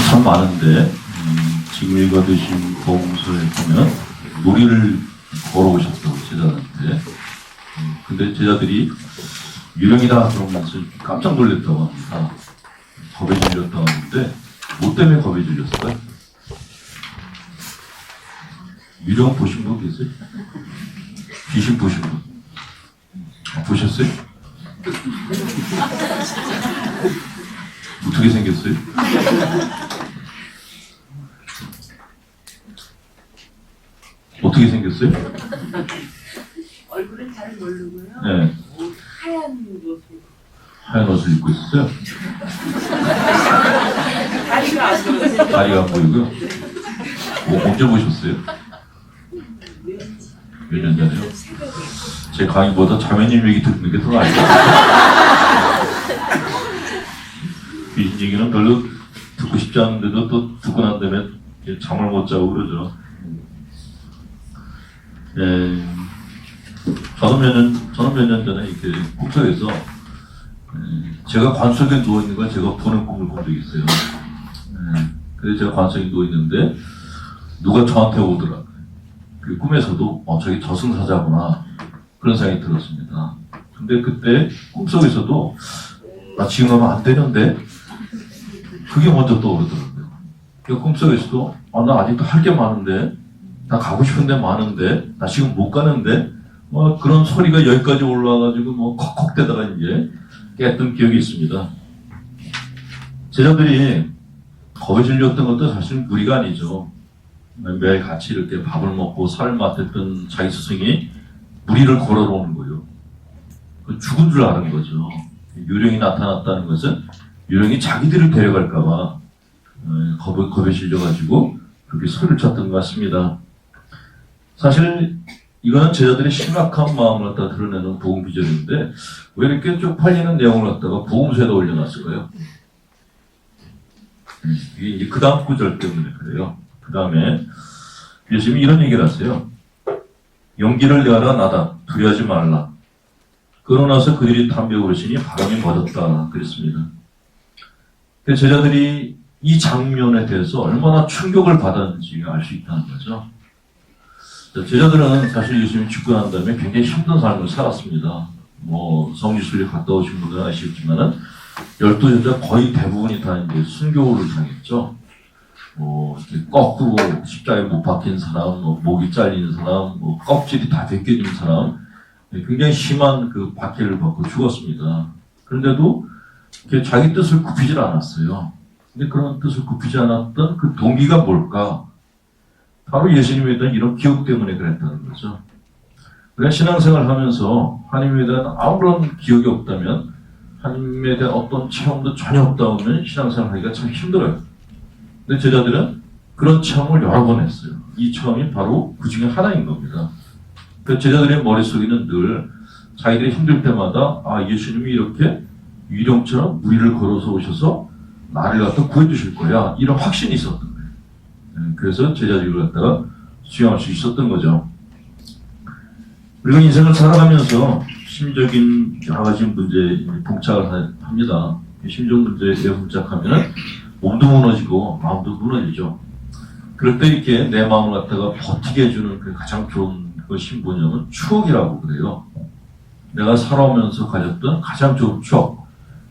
참 많은데 지금 읽어드신 복음서에 보면 무리를 걸어오셨다고 제자들한테. 근데 제자들이 유령이다 그러면서 깜짝 놀랐다고 합니다. 겁에 질렸다고 하는데 뭐 때문에 겁에 질렸을까요? 유령 보신 분 계세요? 귀신 보신 분? 보셨어요? 어떻게 생겼어요? 어떻게 생겼어요? 얼굴은 잘 모르고요. 네. 하얀 옷을. 하얀 옷을 입고 있었어요? 다리가 안 보여요. 다리가 안 보이고요? 언제 보셨어요? 몇 년 전에요? 제 강의보다 자매님 얘기 듣는 게 더 나아요. 귀신 얘기는 별로 듣고 싶지 않은데도 또 듣고 난 다음에 잠을 못 자고 그러죠. 저는 몇 년 전에 이렇게 꿈속에서 제가 관 속에 누워 있는 걸 제가 보는 꿈을 본 적이 있어요. 그래서 제가 관 속에 누워 있는데 누가 저한테 오더라고요. 그 꿈에서도 저기 저승사자구나 그런 생각이 들었습니다. 근데 그때 꿈속에서도 나 지금 하면 안 되는데 그게 먼저 떠오르더라고요. 그 꿈속에서도 나 아직도 할 게 많은데 나 가고 싶은 데 많은데 나 지금 못 가는데 그런 소리가 여기까지 올라와가지고 컥컥대다가 이제 깼던 기억이 있습니다. 제자들이 겁에 질렸던 것도 사실 무리가 아니죠. 매일 같이 이렇게 밥을 먹고 살을 맡았던 자기 스승이 무리를 걸어오는 거예요. 죽은 줄 아는 거죠. 유령이 나타났다는 것은 유령이 자기들을 데려갈까봐 겁에 질려가지고 그렇게 소리를 쳤던 것 같습니다. 사실 이거는 제자들의 심각한 마음을 갖다 드러내는 복음 비전인데 왜 이렇게 쪽팔리는 내용을 갖다가 복음서에다 올려놨을까요? 이게 이제 그 다음 구절 때문에 그래요. 그 다음에 예수님이 이런 얘기를 하세요. 용기를 내어라 나다 두려워하지 말라. 그러고 나서 그들이 담배 오르시니 바람이 멎었다 그랬습니다. 제자들이 이 장면에 대해서 얼마나 충격을 받았는지 알 수 있다는 거죠. 제자들은 사실 예수님이 죽고 난 다음에 굉장히 힘든 삶을 살았습니다. 성지순례 갔다 오신 분들은 아시겠지만은 12제자 거의 대부분이 다 이제 순교를 당했죠. 이렇게 거꾸로 십자가에 못 박힌 사람, 목이 잘리는 사람, 껍질이 다 벗겨진 사람, 굉장히 심한 그 박해를 받고 죽었습니다. 그런데도 자기 뜻을 굽히질 않았어요. 근데 그런 뜻을 굽히지 않았던 그 동기가 뭘까? 바로 예수님에 대한 이런 기억 때문에 그랬다는 거죠. 우리가 신앙생활을 하면서 하나님에 대한 아무런 기억이 없다면, 하나님에 대한 어떤 체험도 전혀 없다 보면 신앙생활 하기가 참 힘들어요. 근데 제자들은 그런 체험을 여러 번 했어요. 이 체험이 바로 그 중에 하나인 겁니다. 그 제자들의 머릿속에는 늘 자기들이 힘들 때마다 예수님이 이렇게 유령처럼 무리를 걸어서 오셔서 나를 갖다 구해주실 거야. 이런 확신이 있었던 거예요. 그래서 제자들을 갖다가 수용할 수 있었던 거죠. 우리가 인생을 살아가면서 심적인 여러 가지 문제에 봉착을 합니다. 심적 문제에 봉착하면 몸도 무너지고 마음도 무너지죠. 그럴 때 이렇게 내 마음을 갖다가 버티게 해주는 그 가장 좋은 것이 뭐냐면 추억이라고 그래요. 내가 살아오면서 가졌던 가장 좋은 추억,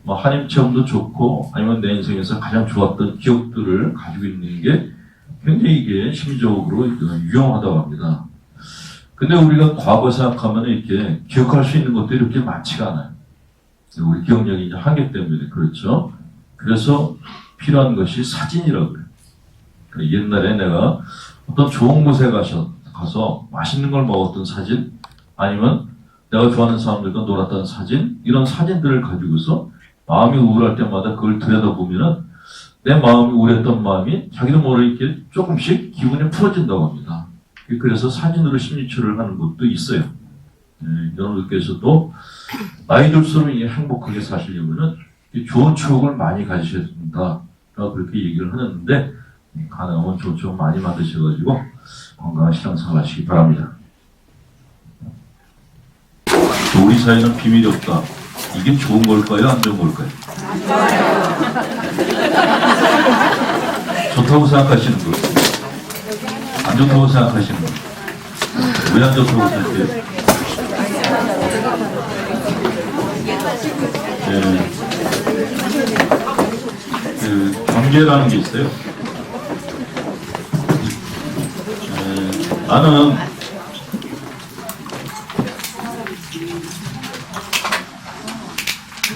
하나님 체험도 좋고 아니면 내 인생에서 가장 좋았던 기억들을 가지고 있는 게 굉장히 이게 심리적으로 유용하다고 합니다. 근데 우리가 과거 생각하면 이렇게 기억할 수 있는 것들이 이렇게 많지가 않아요. 우리 기억력이 이제 한계 때문에 그렇죠. 그래서 필요한 것이 사진이라고 그래요. 옛날에 내가 어떤 좋은 곳에 가서 맛있는 걸 먹었던 사진, 아니면 내가 좋아하는 사람들과 놀았던 사진, 이런 사진들을 가지고서 마음이 우울할 때마다 그걸 들여다보면은 내 마음이 우울했던 마음이 자기도 모르게 조금씩 기분이 풀어진다고 합니다. 그래서 사진으로 심리치료를 하는 것도 있어요. 여러분들께서도 나이 들수록 행복하게 사시려면은 좋은 추억을 많이 가지셔야 된다. 그렇게 얘기를 하는데 가능하면 좋은 추억 많이 만드셔가지고 건강한 신앙생활 하시기 바랍니다. 우리 사이는 비밀이 없다. 이게 좋은 걸까요? 안 좋은 걸까요? 좋다고 생각하시는 분? 안 좋다고 생각하시는 분? 왜 안 좋다고 생각해요? 네. 그 경계라는 게 있어요.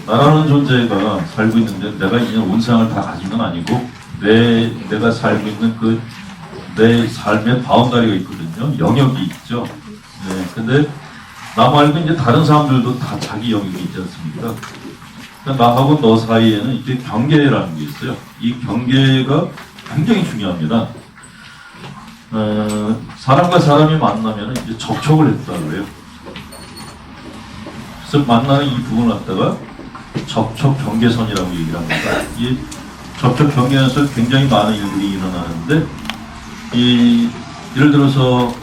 나라는 존재가 살고 있는데 내가 그냥 온상을 다 가진 건 아니고 내가 살고 있는 내 삶의 바운다리가 있거든요. 영역이 있죠. 네, 근데 나 말고 이제 다른 사람들도 다 자기 영역이 있지 않습니까? 그러니까 나하고 너 사이에는 이제 경계라는 게 있어요. 이 경계가 굉장히 중요합니다. 사람과 사람이 만나면 이제 접촉을 했다고 해요. 그래서 만나는 이 부분을 갖다가 접촉 경계선이라고 얘기를 합니다. 이 접촉 경계에서 굉장히 많은 일들이 일어나는데, 예를 들어서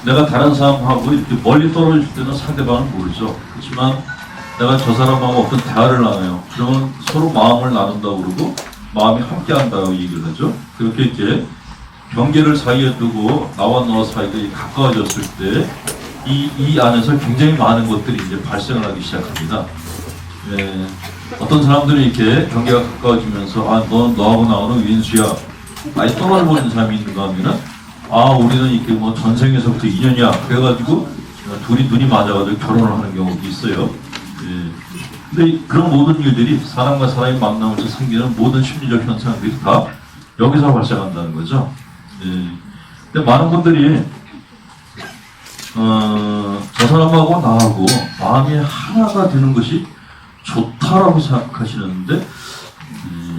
내가 다른 사람하고 이렇게 멀리 떨어질 때는 상대방은 모르죠. 그렇지만 내가 저 사람하고 어떤 대화를 나눠요. 그러면 서로 마음을 나눈다고 그러고 마음이 함께 한다고 얘기를 하죠. 그렇게 이렇게 경계를 사이에 두고 나와 너 사이가 가까워졌을 때 이 안에서 굉장히 많은 것들이 이제 발생을 하기 시작합니다. 어떤 사람들이 이렇게 경계가 가까워지면서 너하고 나하고는 윈수야, 아예 떨어져 버리는 사람이 있는가 하면은 우리는 이렇게 뭐 전생에서부터 인연이야 그래가지고 둘이 눈이 맞아가지고 결혼을 하는 경우도 있어요. 근데 그런 모든 일들이 사람과 사람이 만나면서 생기는 모든 심리적 현상들이 다 여기서 발생한다는 거죠. 근데 많은 분들이 저 사람하고 나하고 마음이 하나가 되는 것이 좋다라고 생각하시는데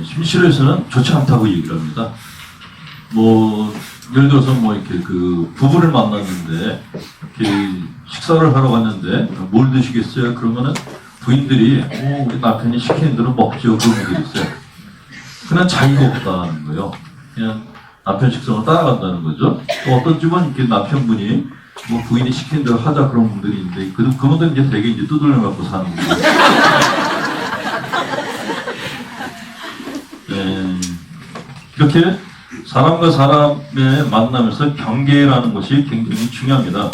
심실에서는 좋지 않다고 얘기를 합니다. 뭐 예를 들어서 뭐 이렇게 그 부부를 만났는데 이렇게 식사를 하러 갔는데 뭘 드시겠어요? 그러면은 부인들이 우리 남편이 시키는 대로 먹죠 그런 분들이 있어요. 그냥 자기가 없다는 거예요. 그냥 남편 식성을 따라간다는 거죠. 또 어떤 집은 이렇게 남편분이 뭐 부인이 시키는 대로 하자 그런 분들이 있는데 그분들은 이제 되게 이제 두들려 갖고 사는 거예요. 이렇게 사람과 사람의 만남에서 경계라는 것이 굉장히 중요합니다.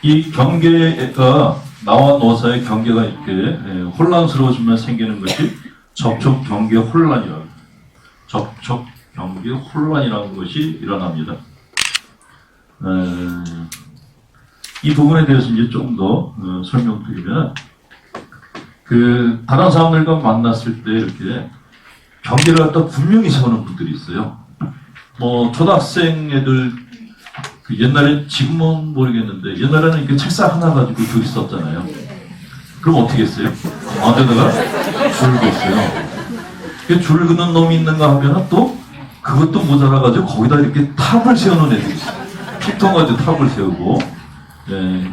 이 경계가 나와 너 사이의 경계가 이렇게 혼란스러워지면 생기는 것이 접촉 경계 혼란이라고 접촉 경계 혼란이라는 것이 일어납니다. 이 부분에 대해서 이제 좀 더 설명드리면 다른 사람들과 만났을 때 이렇게 경계를 갖다 분명히 세우는 분들이 있어요. 뭐 초등학생 애들 옛날에 지금은 모르겠는데 옛날에는 이렇게 책상 하나 가지고 둘이 썼잖아요. 그럼 어떻게 했어요? 안에다가 줄을 긋어요. 줄을 긋는 놈이 있는가 하면 또 그것도 모자라가지고 거기다 이렇게 탑을 세우는 애들이 있어요. 피통 가지고 탑을 세우고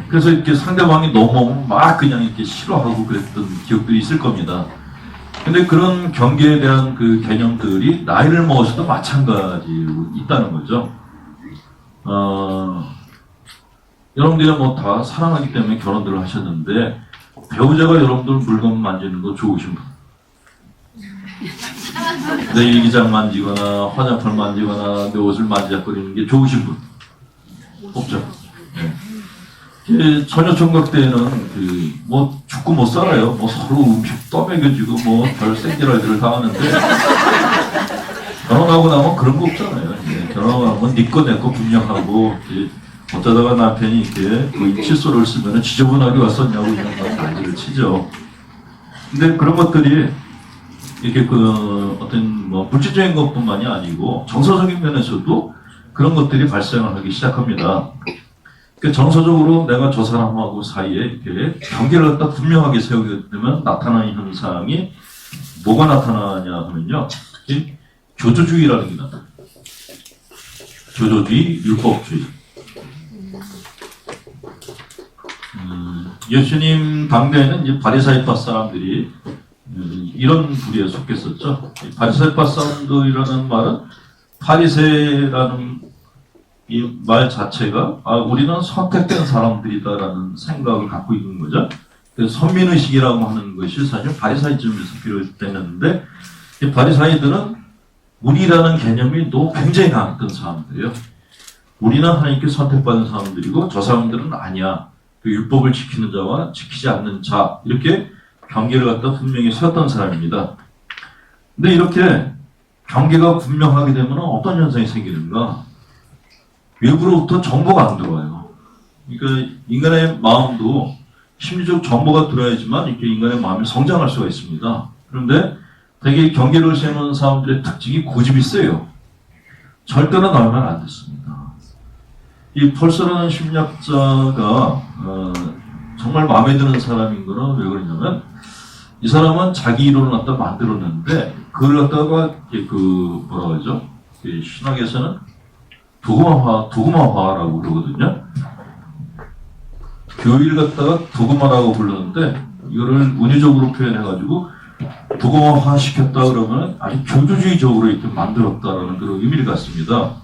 그래서 이렇게 상대방이 넘어오면 막 그냥 이렇게 싫어하고 그랬던 기억들이 있을 겁니다. 근데 그런 경계에 대한 그 개념들이 나이를 먹어서도 마찬가지로 있다는 거죠. 여러분들이 뭐 다 사랑하기 때문에 결혼들을 하셨는데 배우자가 여러분들 물건 만지는 거 좋으신 분? 내 일기장 만지거나 화장품 만지거나 내 옷을 만지작거리는 게 좋으신 분? 없죠. 처녀 총각 때는 뭐 죽고 못 살아요. 뭐 서로 음식 떠먹여주고 뭐 별 생기랄들을 다 하는데 결혼하고 나면 그런 거 없잖아요. 결혼하고 나면 네 거 내 거 분명하고 어쩌다가 남편이 이렇게 칫솔을 쓰면 지저분하게 왔었냐고 이런 거 난리를 치죠. 근데 그런 것들이 이렇게 어떤 뭐 물질적인 것뿐만이 아니고 정서적인 면에서도 그런 것들이 발생을 하기 시작합니다. 정서적으로 내가 저 사람하고 사이에 이렇게 경계를 갖다 분명하게 세우게 되면 나타나는 현상이 뭐가 나타나냐 하면요. 교조주의라는 게 나타나요. 교조주의, 율법주의. 예수님 당대에는 이제 바리사이파 사람들이 이런 부류에 속했었죠. 바리사이파 사람들이라는 말은 파리새라는 이 말 자체가 우리는 선택된 사람들이다라는 생각을 갖고 있는 거죠. 그래서 선민의식이라고 하는 것이 사실 바리사이즘에서 비롯되는데 이 바리사이들은 우리라는 개념이 너무 굉장히 강했던 사람들이에요. 우리는 하나님께 선택받은 사람들이고 저 사람들은 아니야. 그 율법을 지키는 자와 지키지 않는 자, 이렇게 경계를 갖다 분명히 세웠던 사람입니다. 근데 이렇게 경계가 분명하게 되면 어떤 현상이 생기는가? 외부로부터 정보가 안 들어와요. 그러니까 인간의 마음도 심리적 정보가 들어야지만 이렇게 인간의 마음이 성장할 수가 있습니다. 그런데 되게 경계를 세우는 사람들의 특징이 고집이 세요. 절대로 나오면 안 됐습니다. 이 펄서라는 심리학자가 정말 마음에 드는 사람인 거는 왜 그러냐면 이 사람은 자기 이론을 갖다 만들었는데 그걸 갖다가 그 뭐라 그러죠? 신학에서는 도그마화라고 그러거든요. 교리를 갖다가 도그마라고 불렀는데 이거를 운유적으로 표현해가지고 도그마화 시켰다 그러면 아주 교조주의적으로 이렇게 만들었다라는 그런 의미를 갖습니다.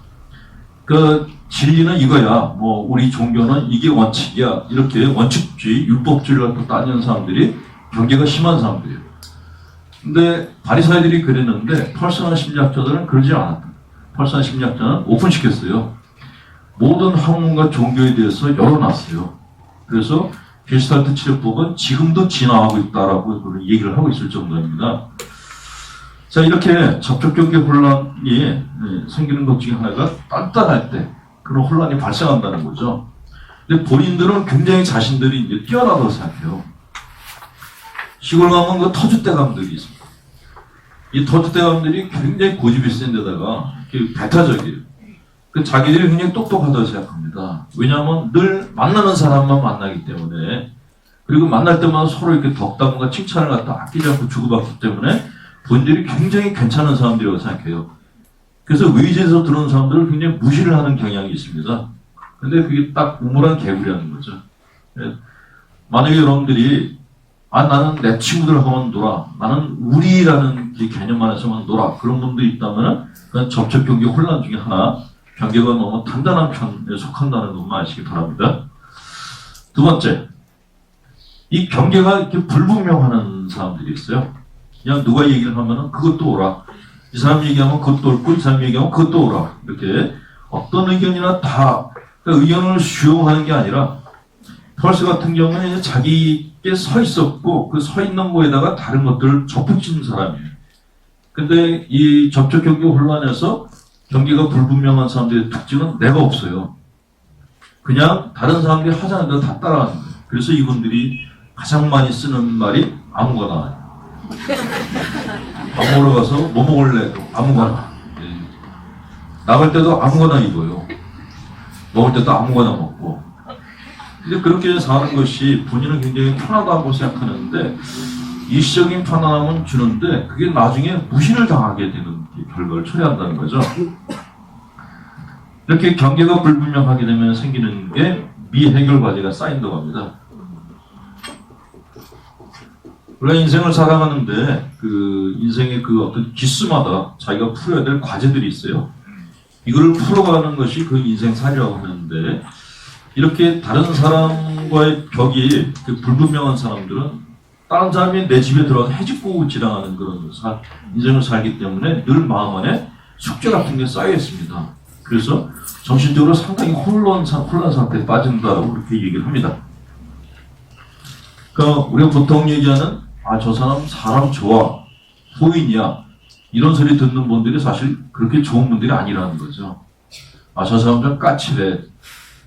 그 진리는 이거야. 뭐 우리 종교는 이게 원칙이야. 이렇게 원칙주의, 율법주의를 갖다 따지는 사람들이 경계가 심한 사람들이에요. 근데 바리사이들이 그랬는데 펄스나 심리학자들은 그러지 않았다. 펄스나 심리학자는 오픈시켰어요. 모든 학문과 종교에 대해서 열어놨어요. 그래서 게슈탈트 치료법은 지금도 진화하고 있다라고 그런 얘기를 하고 있을 정도입니다. 자, 이렇게 접촉 경계 혼란이 생기는 것 중에 하나가 단단할 때 그런 혼란이 발생한다는 거죠. 근데 본인들은 굉장히 자신들이 이제 뛰어나다고 생각해요. 시골 가면 그 터줏대감들이 있습니다. 이 터줏대감들이 굉장히 고집이 센 데다가 배타적이에요. 그 자기들이 굉장히 똑똑하다고 생각합니다. 왜냐하면 늘 만나는 사람만 만나기 때문에, 그리고 만날 때마다 서로 이렇게 덕담과 칭찬을 갖다 아끼지 않고 주고받기 때문에 본인들이 굉장히 괜찮은 사람들이라고 생각해요. 그래서 외지에서 들어오는 사람들을 굉장히 무시를 하는 경향이 있습니다. 근데 그게 딱 우물한 개구리라는 거죠. 만약에 여러분들이 나는 내 친구들하고만 놀아, 나는 우리라는 개념 안에서만 놀아, 그런 분들이 있다면 그건 접촉 경계 혼란 중에 하나, 경계가 너무 단단한 편에 속한다는 것만 아시기 바랍니다. 두 번째, 이 경계가 이렇게 불분명하는 사람들이 있어요. 그냥 누가 얘기를 하면은 그것도 오라, 이 사람 얘기하면 그것도 옳고 이 사람 얘기하면 그것도 오라, 이렇게 어떤 의견이나 다 의견을 수용하는 게 아니라, 펄스 같은 경우는 자기께 서 있었고 그 서 있는 거에다가 다른 것들을 접붙이는 사람이에요. 근데 이 접촉 경계 혼란에서 경계가 불분명한 사람들의 특징은 내가 없어요. 그냥 다른 사람들이 하자는 대로 다 따라가는 거예요. 그래서 이분들이 가장 많이 쓰는 말이 아무거나. 밥 먹으러 가서 뭐 먹을래? 아무거나. 나갈 때도 아무거나 입어요. 먹을 때도 아무거나 먹고. 근데 그렇게 사는 것이 본인은 굉장히 편하다고 생각하는데 일시적인 편안함은 주는데 그게 나중에 무시를 당하게 되는 결과를 초래한다는 거죠. 이렇게 경계가 불분명하게 되면 생기는 게 미해결 과제가 쌓인다고 합니다. 원래 인생을 살아가는데 그 인생의 그 어떤 기수마다 자기가 풀어야 될 과제들이 있어요. 이걸 풀어가는 것이 그 인생살이라고 하는데, 이렇게 다른 사람과의 벽이 그 불분명한 사람들은 다른 사람이 내 집에 들어와서 해집고 지나가는 그런 인생을 살기 때문에 늘 마음 안에 숙제 같은 게 쌓여 있습니다. 그래서 정신적으로 상당히 혼란 상태에 빠진다고 그렇게 얘기를 합니다. 그러니까 우리가 보통 얘기하는 저 사람 좋아, 호인이야, 이런 소리 듣는 분들이 사실 그렇게 좋은 분들이 아니라는 거죠. 저 사람 좀 까칠해.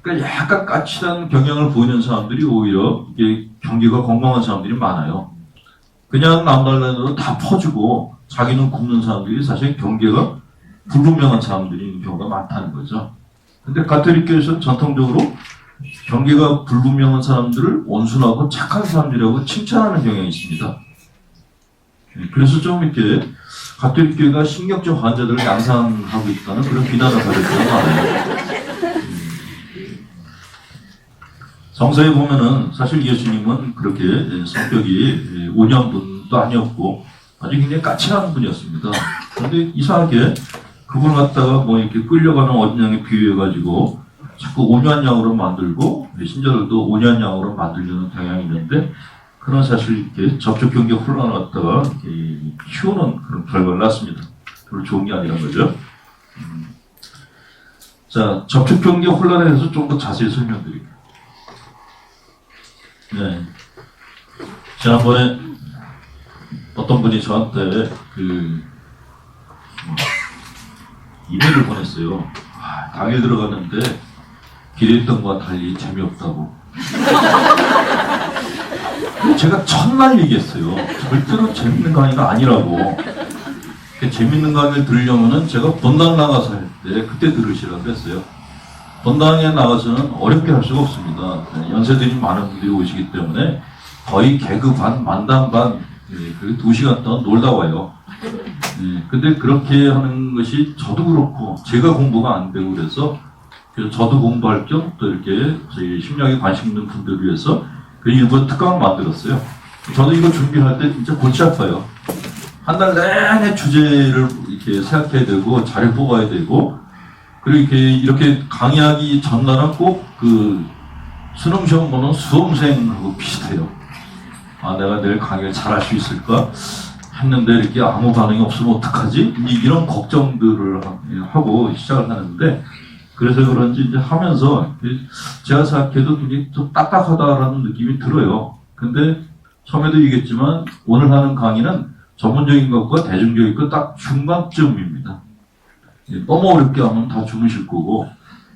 그러니까 약간 까칠한 경향을 보이는 사람들이 오히려 이게 경계가 건강한 사람들이 많아요. 그냥 남달라도 다 퍼주고 자기는 굽는 사람들이 사실 경계가 불분명한 사람들이 있는 경우가 많다는 거죠. 근데 가톨릭교에서는 전통적으로 경계가 불분명한 사람들을 온순하고 착한 사람들이라고 칭찬하는 경향이 있습니다. 그래서 좀 이렇게 가톨릭교회가 신경적 환자들을 양산하고 있다는 그런 비난을 받을 때가 많아요. 성서에 보면은 사실 예수님은 그렇게 성격이 온유한 분도 아니었고 아주 굉장히 까칠한 분이었습니다. 그런데 이상하게 그걸 갖다가 뭐 이렇게 끌려가는 어린 양에 비유해가지고 자꾸 온유한 양으로 만들고 신자들도 온유한 양으로 만들려는 경향이 있는데, 그런 사실 이렇게 접촉 경계 혼란을 갖다가 키우는 그런 결과를 낳습니다. 별로 좋은 게 아니란 거죠. 자, 접촉경계 혼란에 대해서 좀 더 자세히 설명드릴게요. 네. 지난번에 어떤 분이 저한테 이메일을 보냈어요. 당일 들어갔는데 기대했던 것과 달리 재미없다고. 제가 첫날 얘기했어요. 절대로 재밌는 강의가 아니라고. 재밌는 강의를 들으려면은 제가 본당 나가서 할 때 그때 들으시라고 했어요. 본당에 나가서는 어렵게 할 수가 없습니다. 연세들이 많은 분들이 오시기 때문에 거의 개그 반, 만담 반, 그 2시간 동안 놀다 와요. 근데 그렇게 하는 것이 저도 그렇고 제가 공부가 안 되고 그래서 저도 공부할 겸 또 이렇게 저희 심리학에 관심 있는 분들을 위해서 그 일본 특강을 만들었어요. 저도 이거 준비할 때 진짜 골치 아파요. 한 달 내내 주제를 이렇게 생각해야 되고 자료 뽑아야 되고 그리고 이렇게 강의하기 전날은 꼭 그 수능 시험 보는 수험생하고 비슷해요. 내가 내일 강의를 잘할 수 있을까 했는데 이렇게 아무 반응이 없으면 어떡하지? 이런 걱정들을 하고 시작을 하는데 그래서 그런지 이제 하면서 제가 생각해도 굉장히 좀 딱딱하다라는 느낌이 들어요. 근데 처음에도 얘기했지만 오늘 하는 강의는 전문적인 것과 대중적인 것 딱 중간쯤입니다. 너무 어렵게 하면 다 주무실 거고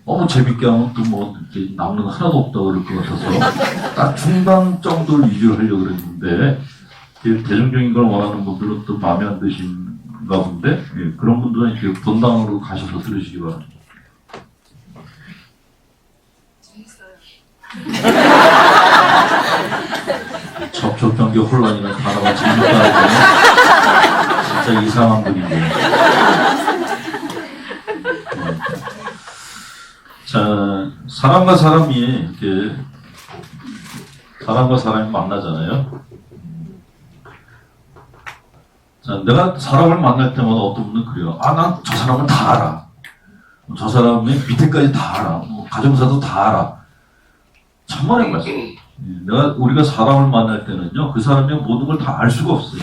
너무 재밌게 하면 또 뭐 남는 거 하나도 없다고 그럴 것 같아서 딱 중간 정도를 위주로 하려고 그랬는데 대중적인 걸 원하는 분들은 또 마음에 안 드신가 본데 그런 분들은 이렇게 본당으로 가셔서 들으시기 바랍니다. 접촉경계 혼란이라는 단어가 재밌다는 건 진짜 이상한 분인데. 자, 사람과 사람이 만나잖아요. 자, 내가 사람을 만날 때마다 어떤 분은 그래요. 난 저 사람을 다 알아. 저 사람의 밑에까지 다 알아. 가정사도 다 알아. 천만의 말씀. 우리가 사람을 만날 때는요, 그 사람의 모든 걸 다 알 수가 없어요.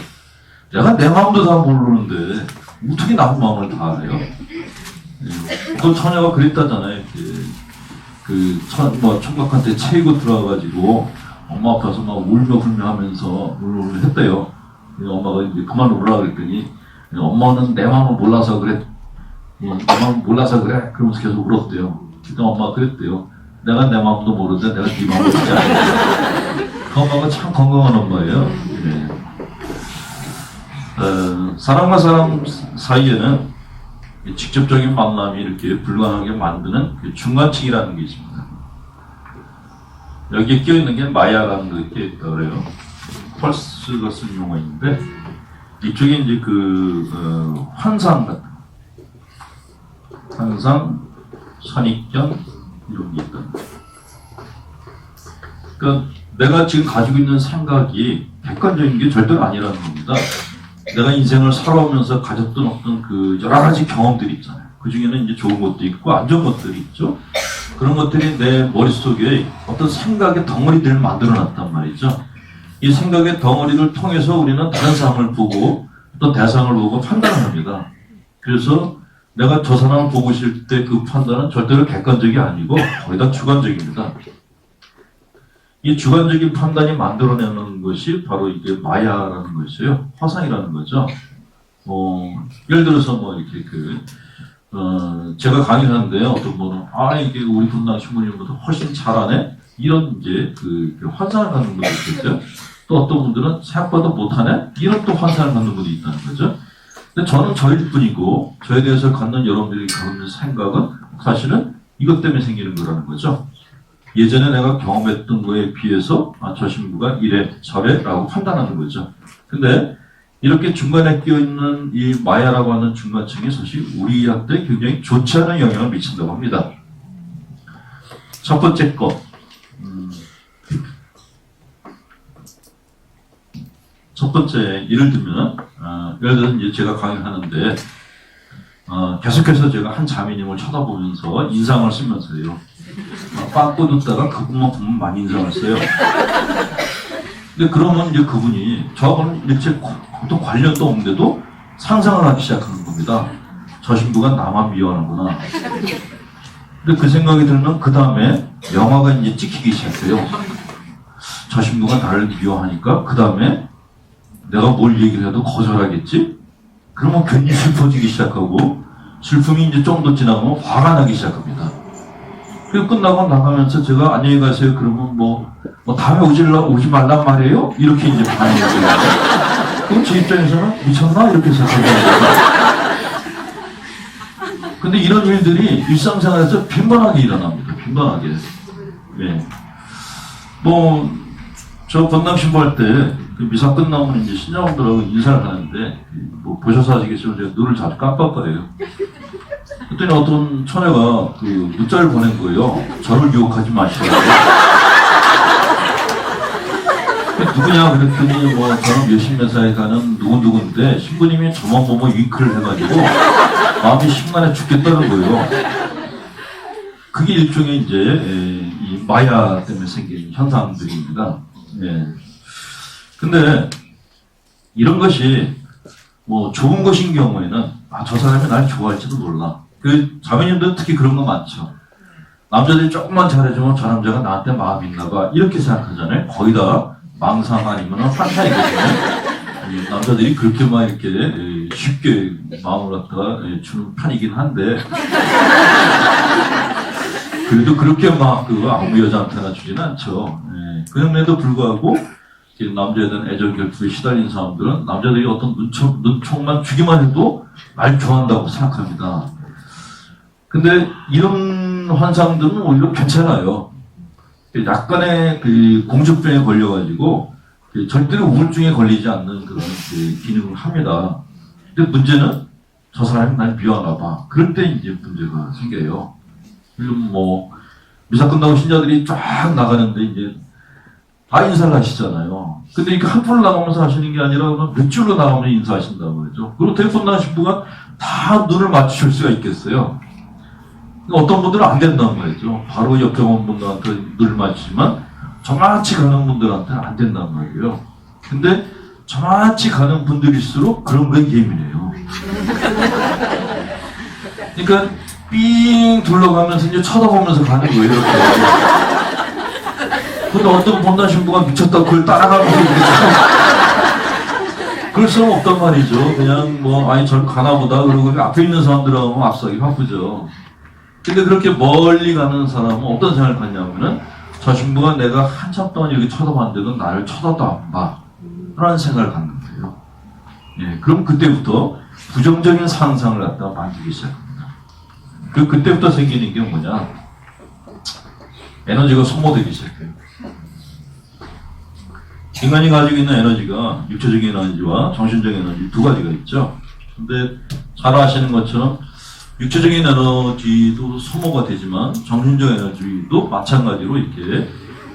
내가 내 마음도 다 모르는데, 어떻게 남 마음을 다 알아요? 그 처녀가 그랬다잖아요. 총각한테 채이고 들어와가지고, 엄마 앞에서 막 울며 불며 하면서 했대요. 엄마가 이제 그만 울으라 그랬더니, 엄마는 내 마음을 몰라서 그래. 내 마음을 몰라서 그래. 그러면서 계속 울었대요. 그때 엄마가 그랬대요. 내가 내 마음도 모르는데 내가 네 마음을 알지 않아. 그 엄마가 참 건강한 엄마예요. 사람과 사람 사이에는 직접적인 만남이 이렇게 불가능하게 만드는 중간층이라는 게 있습니다. 여기에 끼어있는 게 마야라는 게 있다 그래요. 펄스가 쓴 용어인데 이쪽에 이제 환상 같은 환상, 선입견 이런 게 있다. 그러니까 내가 지금 가지고 있는 생각이 객관적인 게 절대로 아니라는 겁니다. 내가 인생을 살아오면서 가졌던 어떤 여러 가지 경험들이 있잖아요. 그 중에는 이제 좋은 것도 있고 안 좋은 것들이 있죠. 그런 것들이 내 머릿속에 어떤 생각의 덩어리들을 만들어 놨단 말이죠. 이 생각의 덩어리를 통해서 우리는 다른 사람을 보고 어떤 대상을 보고 판단을 합니다. 그래서 내가 저 사람을 보고 있을 때 그 판단은 절대로 객관적이 아니고 거의 다 주관적입니다. 이 주관적인 판단이 만들어내는 것이 바로 이게 마야라는 것이에요. 화상이라는 거죠. 예를 들어서 이렇게 제가 강의를 하는데요. 어떤 분은 이게 우리 분당 신부님보다 훨씬 잘하네? 이런 이제 환상을 갖는 분도 있겠어요. 또 어떤 분들은 생각보다 못하네? 이런 또 환상을 갖는 분이 있다는 거죠. 근데 저는 저일 뿐이고 저에 대해서 갖는 여러분들이 갖는 생각은 사실은 이것 때문에 생기는 거라는 거죠. 예전에 내가 경험했던 거에 비해서 저 신부가 이래 저래 라고 판단하는 거죠. 근데 이렇게 중간에 끼어있는 이 마야라고 하는 중간층이 사실 우리한테 굉장히 좋지 않은 영향을 미친다고 합니다. 첫 번째 거 첫 번째 예를 들면 예를 들어서 이제 제가 강의를 하는데 계속해서 제가 한 자매님을 쳐다보면서 인상을 쓰면서요. 빵꾸 듣다가 그분만 보면 많이 인상을 써요. 근데 그러면 이제 그분이 저하고는 일체 어떤 관련도 없는데도 상상을 하기 시작하는 겁니다. 겁니다. 저 신부가 나만 미워하는구나. 근데 그 생각이 들면 그 다음에 영화가 이제 찍히기 시작해요. 저 신부가 나를 미워하니까 그 다음에 내가 뭘 얘기를 해도 거절하겠지? 그러면 괜히 슬퍼지기 시작하고 슬픔이 이제 좀 더 지나가면 화가 나기 시작합니다. 그리고 끝나고 나가면서 제가 안녕히 가세요. 그러면 뭐 다음에 오지 말란 말이에요? 이렇게 이제 반응이 돼요. 그럼 제 입장에서는 미쳤나? 이렇게 생각합니다. 근데 이런 일들이 일상생활에서 빈번하게 일어납니다. 빈번하게. 예. 저 건당 신부할 때, 그 미사 끝나면 이제 신자분들하고 인사를 하는데, 보셔서 아시겠지만 제가 눈을 자주 깜빡거려요. 그랬더니 어떤 처녀가 그 문자를 보낸 거예요. 저를 유혹하지 마시라고. 누구냐 그랬더니 저는 몇십 매사에 가는 누구누구인데 신부님이 저만 보면 윙크를 해가지고 마음이 심란해 죽겠다는 거예요. 그게 일종의 이제 이 마야 때문에 생긴 현상들입니다. 예. 근데 이런 것이 좋은 것인 경우에는 저 사람이 날 좋아할지도 몰라. 그 자매님들은 특히 그런 거 많죠. 남자들이 조금만 잘해주면 저 남자가 나한테 마음이 있나 봐 이렇게 생각하잖아요. 거의 다 망상 아니면 환상이거든요. 남자들이 그렇게 막 이렇게 쉽게 마음을 갖다가 주는 편이긴 한데 그래도 그렇게 막 아무 여자한테나 주진 않죠. 그럼에도 불구하고 남자에 대한 애정 결핍에 시달린 사람들은 남자들이 어떤 눈총만 주기만 해도 날 좋아한다고 생각합니다. 근데 이런 환상들은 오히려 괜찮아요. 약간의 그 공주병에 걸려가지고 절대로 우울증에 걸리지 않는 그런 기능을 합니다. 근데 문제는 저 사람이 날 미워하나 봐. 그럴 때 이제 문제가 생겨요. 그리고 미사 끝나고 신자들이 쫙 나가는데 이제 다 인사를 하시잖아요. 근데 이렇게 한 풀로 나가면서 하시는 게 아니라 몇 줄로 나가면서 인사하신다고 그러죠. 그리고 대부분 신부가 다 눈을 맞추실 수가 있겠어요. 어떤 분들은 안 된다는 말이죠. 바로 옆에 온 분들한테 눈을 맞추지만 저같이 가는 분들한테는 안 된단 말이에요. 근데 저같이 가는 분들일수록 그런 거에 예민해요. 그러니까 삥 둘러가면서 이제 쳐다보면서 가는 거예요. 이렇게. 근데 어떤 본단 신부가 미쳤다고 그걸 따라가면서 이렇게 그럴 수는 없단 말이죠. 그냥 아니 저를 가나보다 그러고 앞에 있는 사람들하고 앞서기 바쁘죠. 근데 그렇게 멀리 가는 사람은 어떤 생각을 갖냐면은 저 신부가 내가 한참 동안 이렇게 쳐다봤는데도 나를 쳐다도 안 봐. 라는 생각을 갖는 거예요. 예, 그럼 그때부터 부정적인 상상을 갖다가 만들기 시작합니다. 그때부터 생기는 게 뭐냐? 에너지가 소모되기 시작해요. 인간이 가지고 있는 에너지가 육체적인 에너지와 정신적인 에너지 두 가지가 있죠. 근데 잘 아시는 것처럼 육체적인 에너지도 소모가 되지만 정신적 에너지도 마찬가지로 이렇게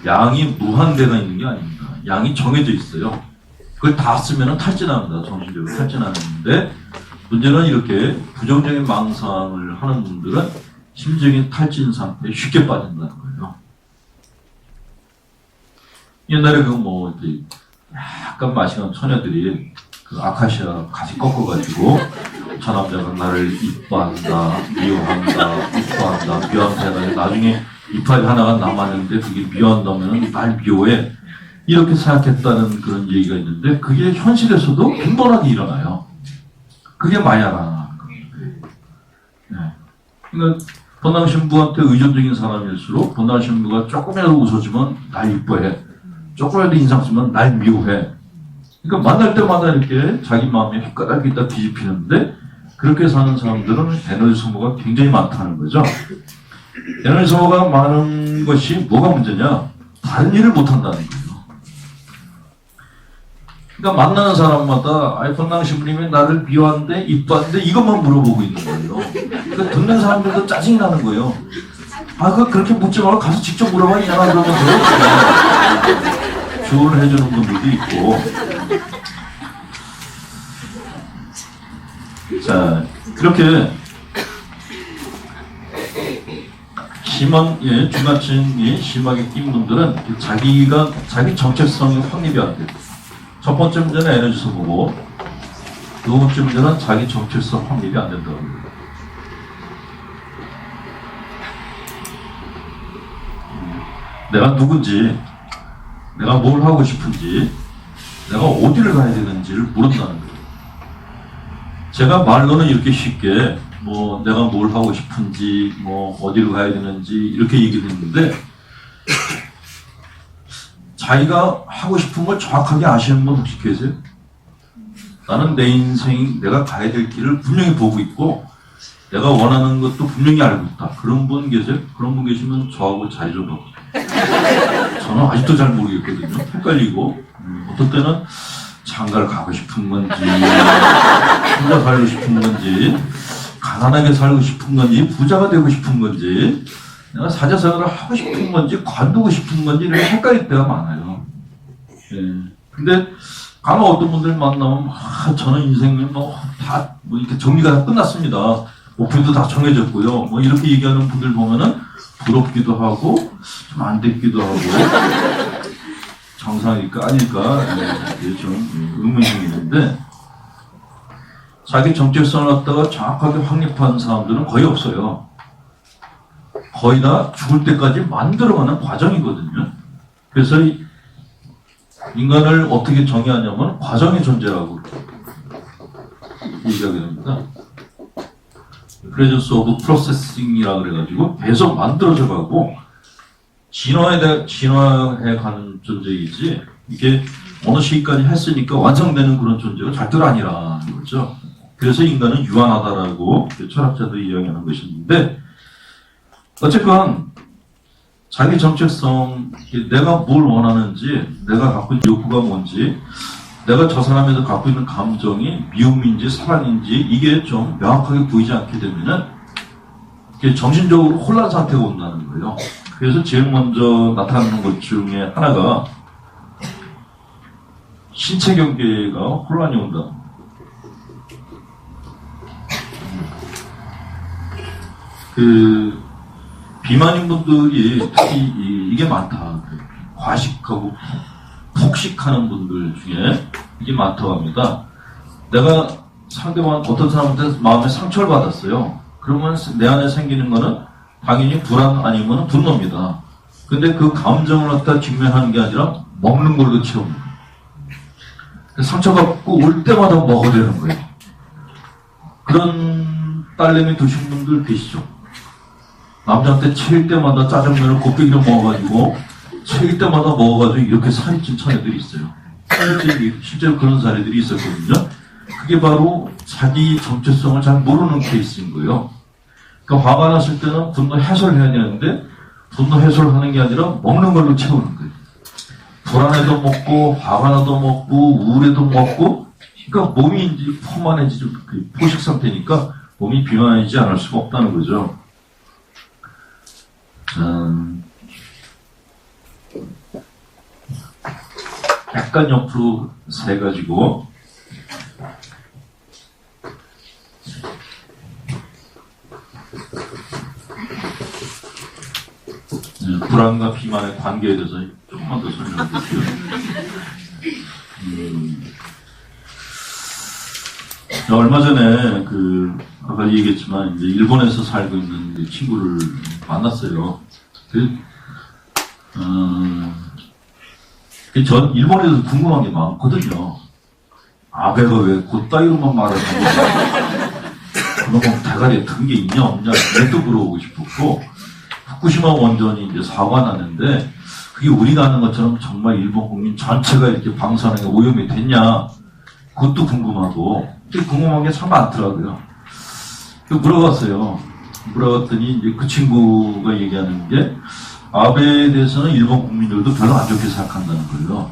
양이 무한대가 있는 게 아닙니다. 양이 정해져 있어요. 그걸 다 쓰면 탈진합니다. 정신적으로 탈진하는데 문제는 이렇게 부정적인 망상을 하는 분들은 심적인 탈진 상태에 쉽게 빠진다는 거예요. 옛날에 이렇게 약간 마시는 처녀들이 그 아카시아 가시 꺾어가지고 저 남자가 나를 이뻐한다, 미워한다, 이뻐한다, 미워한다 해가지고 나중에 이빨 하나가 남았는데 그게 미워한다면 날 미워해 이렇게 생각했다는 그런 얘기가 있는데 그게 현실에서도 빈번하게 일어나요. 그게 마야라는 겁니다. 네. 그러니까 본당 신부한테 의존적인 사람일수록 본당 신부가 조금이라도 웃어주면 날 이뻐해, 조금이라도 인상 쓰면 날 미워해. 그러니까 만날 때마다 이렇게 자기 마음에 휘가닥 있다 뒤집히는데 그렇게 사는 사람들은 에너지 소모가 굉장히 많다는 거죠. 에너지 소모가 많은 것이 뭐가 문제냐? 다른 일을 못한다는 거예요. 그러니까 만나는 사람마다 본당 신부님이 나를 미워하는데 이뻐하는데 이것만 물어보고 있는 거예요. 그러니까 듣는 사람들도 짜증이 나는 거예요. 그렇게 묻지 말고 가서 직접 물어봐 이잖아 그러면서 조언을 해주는 분들도 있고. 자, 그렇게 중간층이 심하게 낀 분들은 자기 정체성이 확립이 안 돼요. 첫 번째 문제는 에너지 소모고, 두 번째 문제는 자기 정체성 확립이 안 된다고 합니다. 내가 누군지, 내가 뭘 하고 싶은지, 내가 어디를 가야 되는지를 모른다는 거예요. 제가 말로는 이렇게 쉽게 뭐 내가 뭘 하고 싶은지, 뭐 어디로 가야 되는지 이렇게 얘기를 했는데, 자기가 하고 싶은 걸 정확하게 아시는 분 혹시 계세요? 나는 내 인생, 내가 가야 될 길을 분명히 보고 있고 내가 원하는 것도 분명히 알고 있다. 그런 분 계세요? 그런 분 계시면 저하고 자리 좀 바꾸세요. 저는 아직도 잘 모르겠거든요. 헷갈리고 어떨 때는 장가를 가고 싶은 건지 혼자 살고 싶은 건지 가난하게 살고 싶은 건지 부자가 되고 싶은 건지 내가 사자생활을 하고 싶은 건지 관두고 싶은 건지 이렇게 헷갈릴 때가 많아요. 예. 근데 간혹 어떤 분들 만나면 저는 인생이 다 이렇게 정리가 다 끝났습니다. 목표도 다 정해졌고요. 뭐 이렇게 얘기하는 분들 보면은 부럽기도 하고 좀 안 됐기도 하고 정상일까 아닐까 예, 좀 의문이 생기는데 자기 정체성을 갖다가 정확하게 확립한 사람들은 거의 없어요. 거의 다 죽을 때까지 만들어가는 과정이거든요. 그래서 인간을 어떻게 정의하냐면 과정의 존재라고 얘기하게 됩니다. Presence of Processing이라 그래가지고 계속 만들어져 가고 진화해 가는 존재이지 이게 어느 시기까지 했으니까 완성되는 그런 존재가 절대로 아니라는 거죠. 그래서 인간은 유한하다라고 철학자들이 이야기하는 것인데 어쨌건 자기 정체성, 내가 뭘 원하는지, 내가 갖고 있는 욕구가 뭔지, 내가 저 사람에서 갖고 있는 감정이 미움인지 사랑인지 이게 좀 명확하게 보이지 않게 되면은 정신적으로 혼란 상태가 온다는 거예요. 그래서 제일 먼저 나타나는 것 중에 하나가 신체 경계가 혼란이 온다. 비만인 분들이 특히 이게 많다. 과식하고 폭식하는 분들 중에 이게 많다고 합니다. 내가 상대방 어떤 사람한테 마음에 상처를 받았어요. 그러면 내 안에 생기는 거는 당연히 불안 아니면 분노입니다. 근데 그 감정을 갖다 직면하는 게 아니라 먹는 걸로 채웁니다. 상처받고 올 때마다 먹어야 되는 거예요. 그런 딸내미 두신 분들 계시죠? 남자한테 채일 때마다 짜장면을 곱빼기로 먹어가지고 채일 때마다 먹어가지고 이렇게 살이 찐 처녀들이 있어요. 실제로 그런 사례들이 있었거든요. 그게 바로 자기 정체성을 잘 모르는 케이스인 거예요. 그러니까 화가 났을 때는 분노 해소를 해야 되는데 분노 해소를 하는 게 아니라 먹는 걸로 채우는 거예요. 불안해도 먹고 화가 나도 먹고 우울해도 먹고 그러니까 몸이 이제 포만해지죠. 포식 상태니까 몸이 비만해지지 않을 수가 없다는 거죠. 약간 옆으로 세가지고 불안과 비만의 관계에 대해서 조금만 더 설명해 주세요. 얼마 전에 아까 얘기했지만 이제 일본에서 살고 있는 친구를 만났어요. 전 일본에서 궁금한 게 많거든요. 아베가 왜 그따위로만 말을 하냐? 그놈은 대가리에 든 게 있냐 없냐? 내도 물어보고 싶었고 후쿠시마 원전이 이제 사고가 났는데 그게 우리가 아는 것처럼 정말 일본 국민 전체가 이렇게 방사능에 오염이 됐냐? 그것도 궁금하고 궁금한 게 참 많더라고요. 물어봤어요. 물어봤더니 이제 그 친구가 얘기하는 게 아베에 대해서는 일본 국민들도 별로 안 좋게 생각한다는 거예요.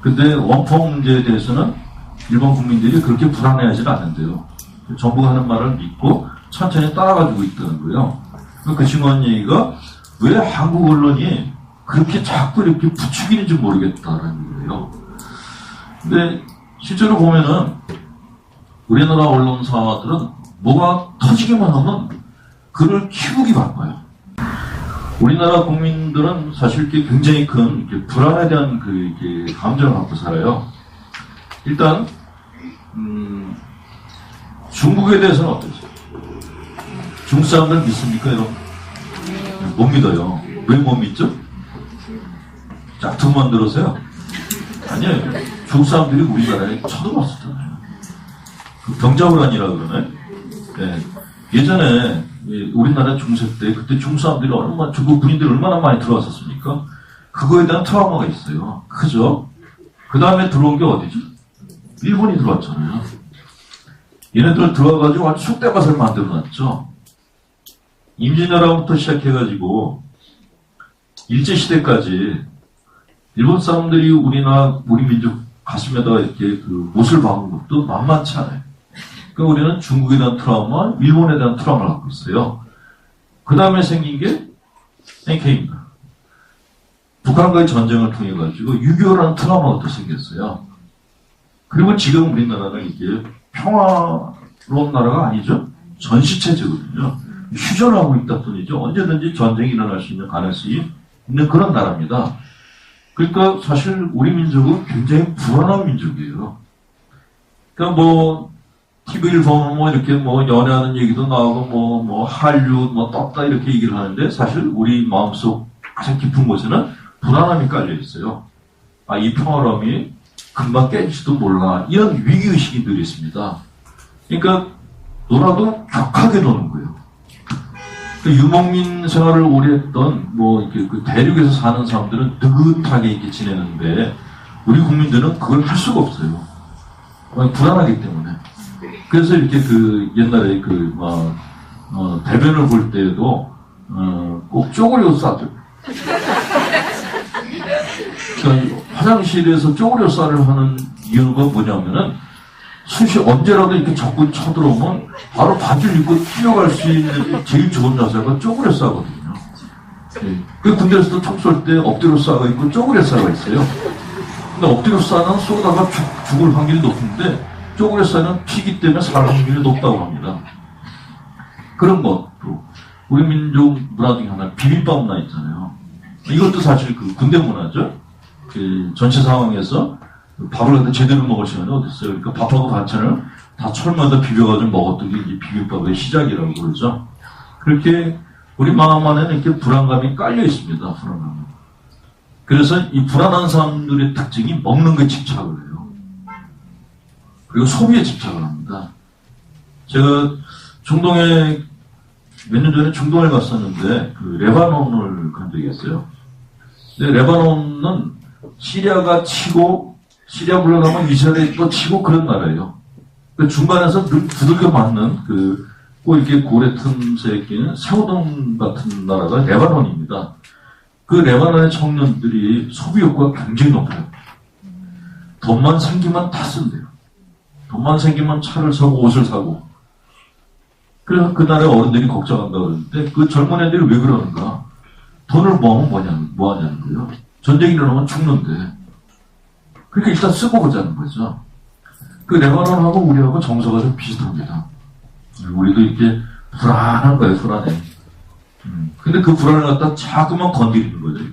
근데 원폭 문제에 대해서는 일본 국민들이 그렇게 불안해하지 않는데요. 정부가 하는 말을 믿고 천천히 따라가지고 있다는 거예요. 그 친구한 얘기가 왜 한국 언론이 그렇게 자꾸 이렇게 부추기는지 모르겠다라는 거예요. 근데 실제로 보면은 우리나라 언론사들은 뭐가 터지기만 하면 그를 키우기 바빠요. 우리나라 국민들은 사실 굉장히 큰 불안에 대한 감정을 갖고 살아요. 일단 중국에 대해서는 어떠세요? 중국 사람들 믿습니까, 여러분? 못 믿어요. 왜 못 믿죠? 짝퉁만 들어서요? 아니에요. 중국 사람들이 우리나라에 쳐들어왔었잖아요. 그 병자호란이라 그러네. 네. 예전에 우리나라 중세 때 그때 중국 사람들이 얼마나 중국 군인들이 얼마나 많이 들어왔었습니까? 그거에 대한 트라우마가 있어요. 그죠? 그 다음에 들어온 게 어디죠? 일본이 들어왔잖아요. 얘네들 들어와가지고 아주 쑥대밭을 만들어놨죠. 임진왜란부터 시작해가지고 일제시대까지 일본 사람들이 우리 민족 가슴에다가 이렇게 그 못을 박은 것도 만만치 않아요. 그러니까 우리는 중국에 대한 트라우마, 일본에 대한 트라우마를 갖고 있어요. 그 다음에 생긴 게 NK입니다. 북한과의 전쟁을 통해 가지고 6.25라는 트라우마가 또 생겼어요. 그리고 지금 우리나라는 이게 평화로운 나라가 아니죠. 전시체제거든요. 휴전하고 있다 뿐이죠. 언제든지 전쟁이 일어날 수 있는 가능성이 있는 그런 나라입니다. 그러니까 사실 우리 민족은 굉장히 불안한 민족이에요. 그러니까 뭐 TV를 보면 뭐 이렇게 뭐 연애하는 얘기도 나오고 뭐 한류 뭐 떴다 이렇게 얘기를 하는데 사실 우리 마음속 가장 깊은 곳에는 불안함이 깔려 있어요. 아, 이 평화로움이 금방 깨질지도 몰라. 이런 위기의식이 늘 있습니다. 그러니까 놀아도 격하게 노는 거예요. 그 유목민 생활을 오래 했던 뭐 이렇게 그 대륙에서 사는 사람들은 느긋하게 이렇게 지내는데 우리 국민들은 그걸 할 수가 없어요. 불안하기 때문에. 그래서 이렇게 그 옛날에 대변을 볼 때에도 꼭 쪼그려 싸죠. 그러니까 화장실에서 쪼그려 싸를 하는 이유가 뭐냐면은 언제라도 이렇게 자꾸 쳐들어오면 바로 바지를 입고 뛰어갈 수 있는 제일 좋은 자세가 쪼그려 싸거든요. 네. 그 군대에서도 총 쏠 때 엎드려 싸가 있고 쪼그려 싸가 있어요. 근데 엎드려 싸는 쏘다가 죽을 확률이 높은데 쪼그려 싸는 피기 때문에 살 확률이 높다고 합니다. 그런 것도 우리 민족 문화 중에 하나 비빔밥 문화 있잖아요. 이것도 사실 그 군대 문화죠. 그 전체 상황에서 밥을 갖다 제대로 먹을 시간이 어딨어요. 그러니까 밥하고 반찬을 다 철마다 비벼가지고 먹었던 게 이제 비빔밥의 시작이라고 그러죠. 그렇게 우리 마음 안에는 이렇게 불안감이 깔려 있습니다. 불안감. 그래서 이 불안한 사람들의 특징이 먹는 거에 집착을 해요. 그리고 소비에 집착을 합니다. 제가 중동에 몇 년 전에 중동에 갔었는데 그 레바논을 간 적이 있어요. 근데 레바논은 시리아가 치고 시리아 물러나면 이스라엘이 또 치고 그런 나라예요. 그 중간에서 늘 두들겨 맞는 꼭 이렇게 고래 틈새에 끼는 새우등 같은 나라가 레바논입니다. 그 레바논의 청년들이 소비 욕구가 굉장히 높아요. 돈만 생기면 다 쓴대요. 돈만 생기면 차를 사고 옷을 사고. 그래서 그 나라의 어른들이 걱정한다 그러는데 그 젊은 애들이 왜 그러는가? 돈을 모으면 뭐 하냐는 거예요. 전쟁이 일어나면 죽는데. 그러니까 일단 쓰고 보자는 거죠. 그 레바논하고 우리하고 정서가 좀 비슷합니다. 우리도 이렇게 불안한 거예요, 불안해. 근데 그 불안을 갖다 자꾸만 건드리는 거죠,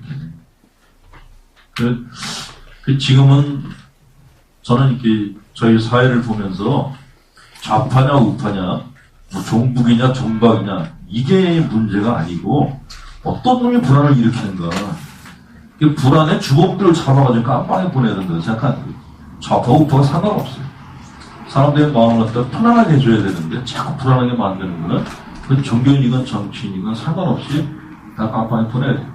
이렇게. 지금은 저는 이렇게 저희 사회를 보면서 좌파냐 우파냐, 뭐 종북이냐 종박이냐 이게 문제가 아니고 어떤 놈이 불안을 일으키는가. 불안에 주범들을 잡아가지고 깜빵에 보내야 된다고 생각하는 거예요. 좌파 우파가 상관없어요. 사람들의 마음을 갖다 편안하게 해줘야 되는데 자꾸 불안하게 만드는 거는 그 종교인이건 정치인이건 상관없이 다 깜빵에 보내야 돼요.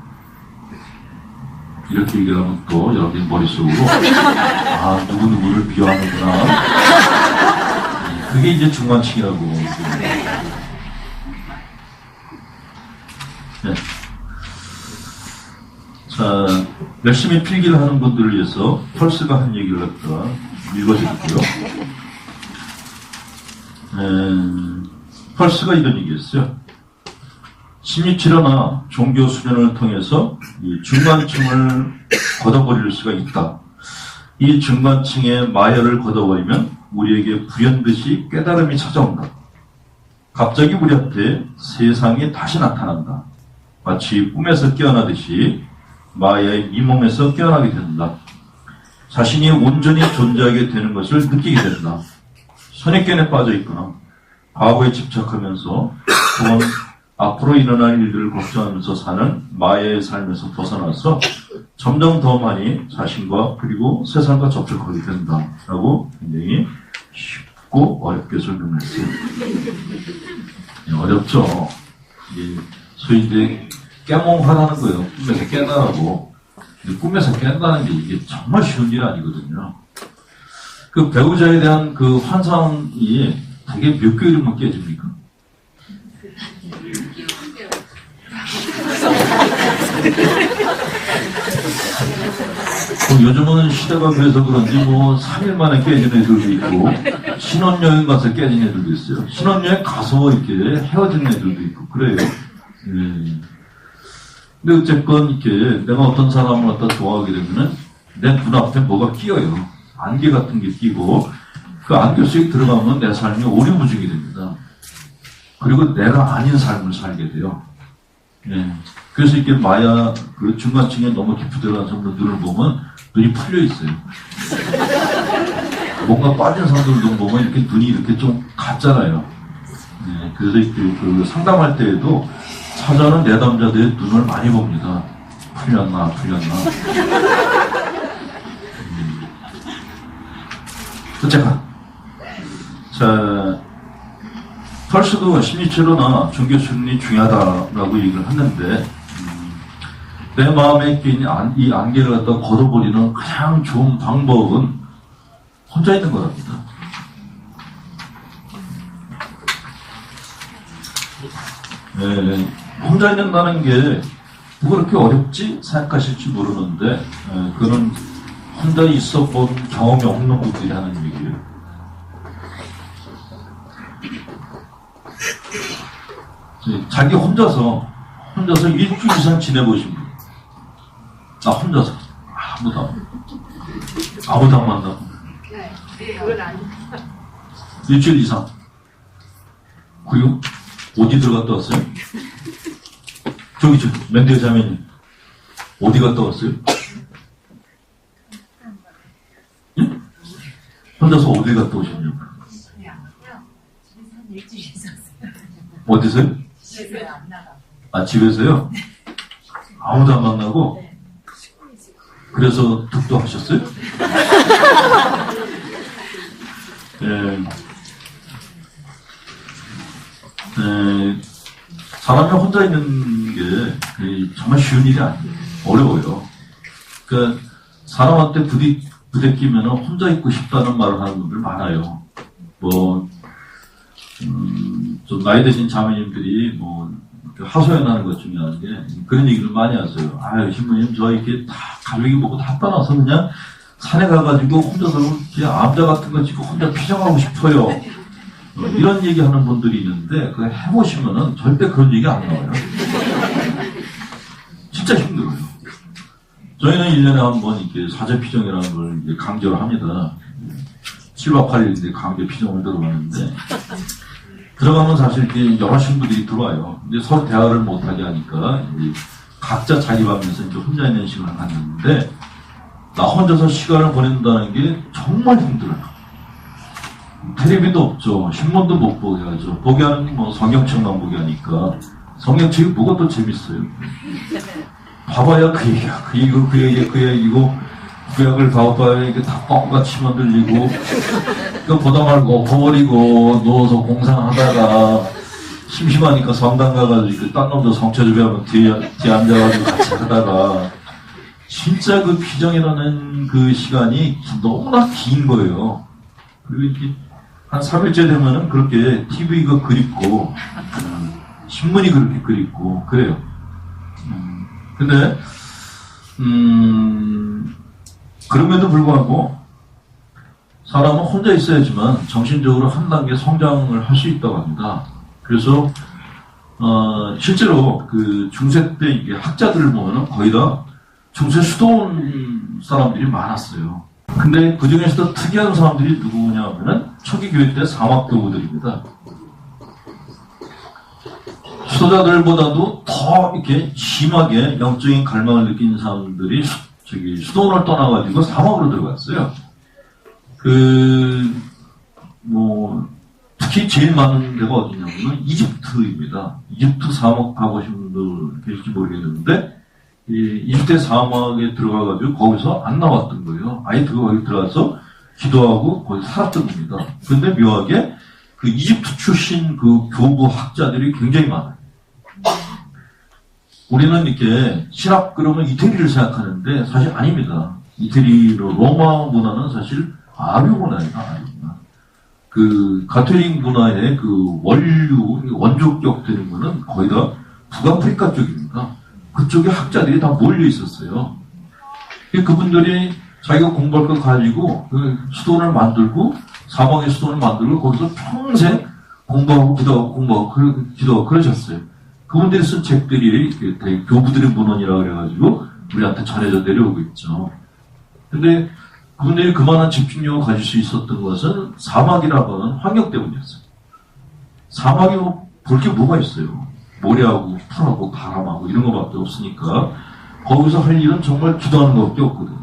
이렇게 얘기를 하면 또 여러분의 머릿속으로 아 누구누구를 비하하는구나. 그게 이제 중간층이라고. 네. 자, 열심히 필기를 하는 분들을 위해서 펄스가 한 얘기를 갖다가 읽어드릴게요. 펄스가 이런 얘기했어요. 심리치료나 종교 수련을 통해서 이 중간층을 걷어버릴 수가 있다. 이 중간층의 마혈을 걷어버리면 우리에게 불현듯이 깨달음이 찾아온다. 갑자기 우리한테 세상이 다시 나타난다. 마치 꿈에서 깨어나듯이 마야의 이 몸에서 깨어나게 된다. 자신이 온전히 존재하게 되는 것을 느끼게 된다. 선입견에 빠져 있거나 과거에 집착하면서 또는 앞으로 일어날 일들을 걱정하면서 사는 마야의 삶에서 벗어나서 점점 더 많이 자신과 그리고 세상과 접촉하게 된다라고 굉장히 쉽고 어렵게 설명했어요. 어렵죠. 이게 소위 이제 깨몽하라는 거예요. 꿈에서 깨달라고. 근데 꿈에서 깬다는 게 이게 정말 쉬운 일 아니거든요. 그 배우자에 대한 그 환상이 되게 몇 개월이면 깨집니까? 요즘은 시대가 그래서 그런지 뭐 3일 만에 깨진 애들도 있고 신혼여행 가서 깨진 애들도 있어요. 신혼여행 가서 이렇게 헤어진 애들도 있고 그래요. 예. 근데 어쨌건 이렇게 내가 어떤 사람을 갖다 좋아하게 되면은 내 눈앞에 뭐가 끼어요. 안개 같은 게 끼고 그 안개 속에 들어가면 내 삶이 오리무중이 됩니다. 그리고 내가 아닌 삶을 살게 돼요. 예. 그래서 이렇게 마야 그 중간층에 너무 깊이 들어가서 눈을 보면 눈이 풀려 있어요. 뭔가 빠진 사람들 눈 보면 이렇게 눈이 이렇게 좀 같잖아요. 예. 그래서 이렇게 그 상담할 때에도 찾아오는 내담자들의 눈을 많이 봅니다. 풀렸나. 어쨌건 자, 펄스도 심리치료나 종교심리 중요하다라고 얘기를 했는데 내 마음에 끼인 이 안개를 갖다 걷어버리는 가장 좋은 방법은 혼자 있는 거랍니다. 네, 혼자 있는다는 게 뭐 그렇게 어렵지 생각하실지 모르는데 그거는 혼자 있어 본 경험이 없는 분들이 하는 얘기예요. 자기 혼자서 일주일 이상 지내보신 분. 나 혼자서 아무도 안 만나고 일주일 이상. 그리고 어디 들어갔다 왔어요? 저기 맨대 자매님 어디 갔다 왔어요? 응? 혼자서 어디 갔다 오셨냐고? 어디서요? 아, 집에서요? 아무도 안 만나고? 그래서 득도 하셨어요? 사람이 혼자 있는 게 정말 쉬운 일이 아니에요. 어려워요. 그러니까 사람한테 부대끼면 혼자 있고 싶다는 말을 하는 분들 많아요. 좀 나이 드신 자매님들이 하소연하는 것 중에 하는 게 그런 얘기를 많이 하세요. 아유, 신부님, 저 이렇게 다 가족이 보고 다 떠나서 그냥 산에 가가지고 혼자서 이렇게 암자 같은 거 찍고 혼자 피정하고 싶어요. 이런 얘기 하는 분들이 있는데, 그거 해보시면은 절대 그런 얘기 안 나와요. 진짜 힘들어요. 저희는 1년에 한 번 이렇게 사제 피정이라는 걸 이제 강제로 합니다. 7박 8일 강제 피정을 들어가는데, 들어가면 사실 이렇게 여러 신부들이 들어와요. 근데 서로 대화를 못하게 하니까, 이제 각자 자기 방에서 이제 혼자 있는 시간을 갖는데, 나 혼자서 시간을 보낸다는 게 정말 힘들어요. 텔레비도 없죠. 신문도 못 보게 하죠. 보게 하는 성경책만 보게 하니까 성경책이 뭐가 또 재밌어요. 봐봐야 그 얘기야. 그 얘기고 구약을 봐봐야 이게 다 뻥같이 만들리고 그거 보다 말고 엎어버리고 누워서 공상하다가 심심하니까 성당 가가지고 딴 놈도 성처주배하면 뒤에 앉아가지고 같이 하다가 진짜 그 피정이라는 그 시간이 너무나 긴 거예요. 그리고 이렇게 한 3일째 되면은 그렇게 TV가 그립고, 신문이 그렇게 그립고, 그래요. 근데, 그럼에도 불구하고, 사람은 혼자 있어야지만 정신적으로 한 단계 성장을 할 수 있다고 합니다. 그래서, 실제로 그 중세 때 이게 학자들을 보면은 거의 다 중세 수도원 사람들이 많았어요. 근데 그 중에서도 특이한 사람들이 누구냐 하면은 초기 교회 때 사막교부들입니다. 수도자들보다도 더 이렇게 심하게 영적인 갈망을 느낀 사람들이 수도원을 떠나가지고 사막으로 들어갔어요. 특히 제일 많은 데가 어디냐면 이집트입니다. 이집트 사막 가보신 분들 계실지 모르겠는데, 이집트 사막에 들어가가지고 거기서 안 나왔던 거예요. 아예 거기 들어가서 기도하고 거기 살았던 겁니다. 근데 묘하게 그 이집트 출신 그 교부 학자들이 굉장히 많아요. 우리는 이렇게 신학 그러면 이태리를 생각하는데 사실 아닙니다. 이태리로 로마 문화는 사실 아류 문화예요. 아류 문화. 그 가톨릭 문화의 그 원조격 되는 거는 거의 다 북아프리카 쪽입니다. 그쪽에 학자들이 다 몰려 있었어요. 그분들이 자기가 공부할 걸 가지고 그 수도원을 만들고 사방의 수도원을 만들고 거기서 평생 공부하고 기도하고 그러셨어요. 그분들이 쓴 책들이 교부들의 문헌이라고 그래가지고 우리한테 전해져 내려오고 있죠. 근데 그분들이 그만한 집중력을 가질 수 있었던 것은 사막이라고 하는 환경 때문이었어요. 사막에 볼 게 뭐가 있어요? 모래하고 풀하고 바람하고 이런 거밖에 없으니까 거기서 할 일은 정말 기도하는 것밖에 없거든요.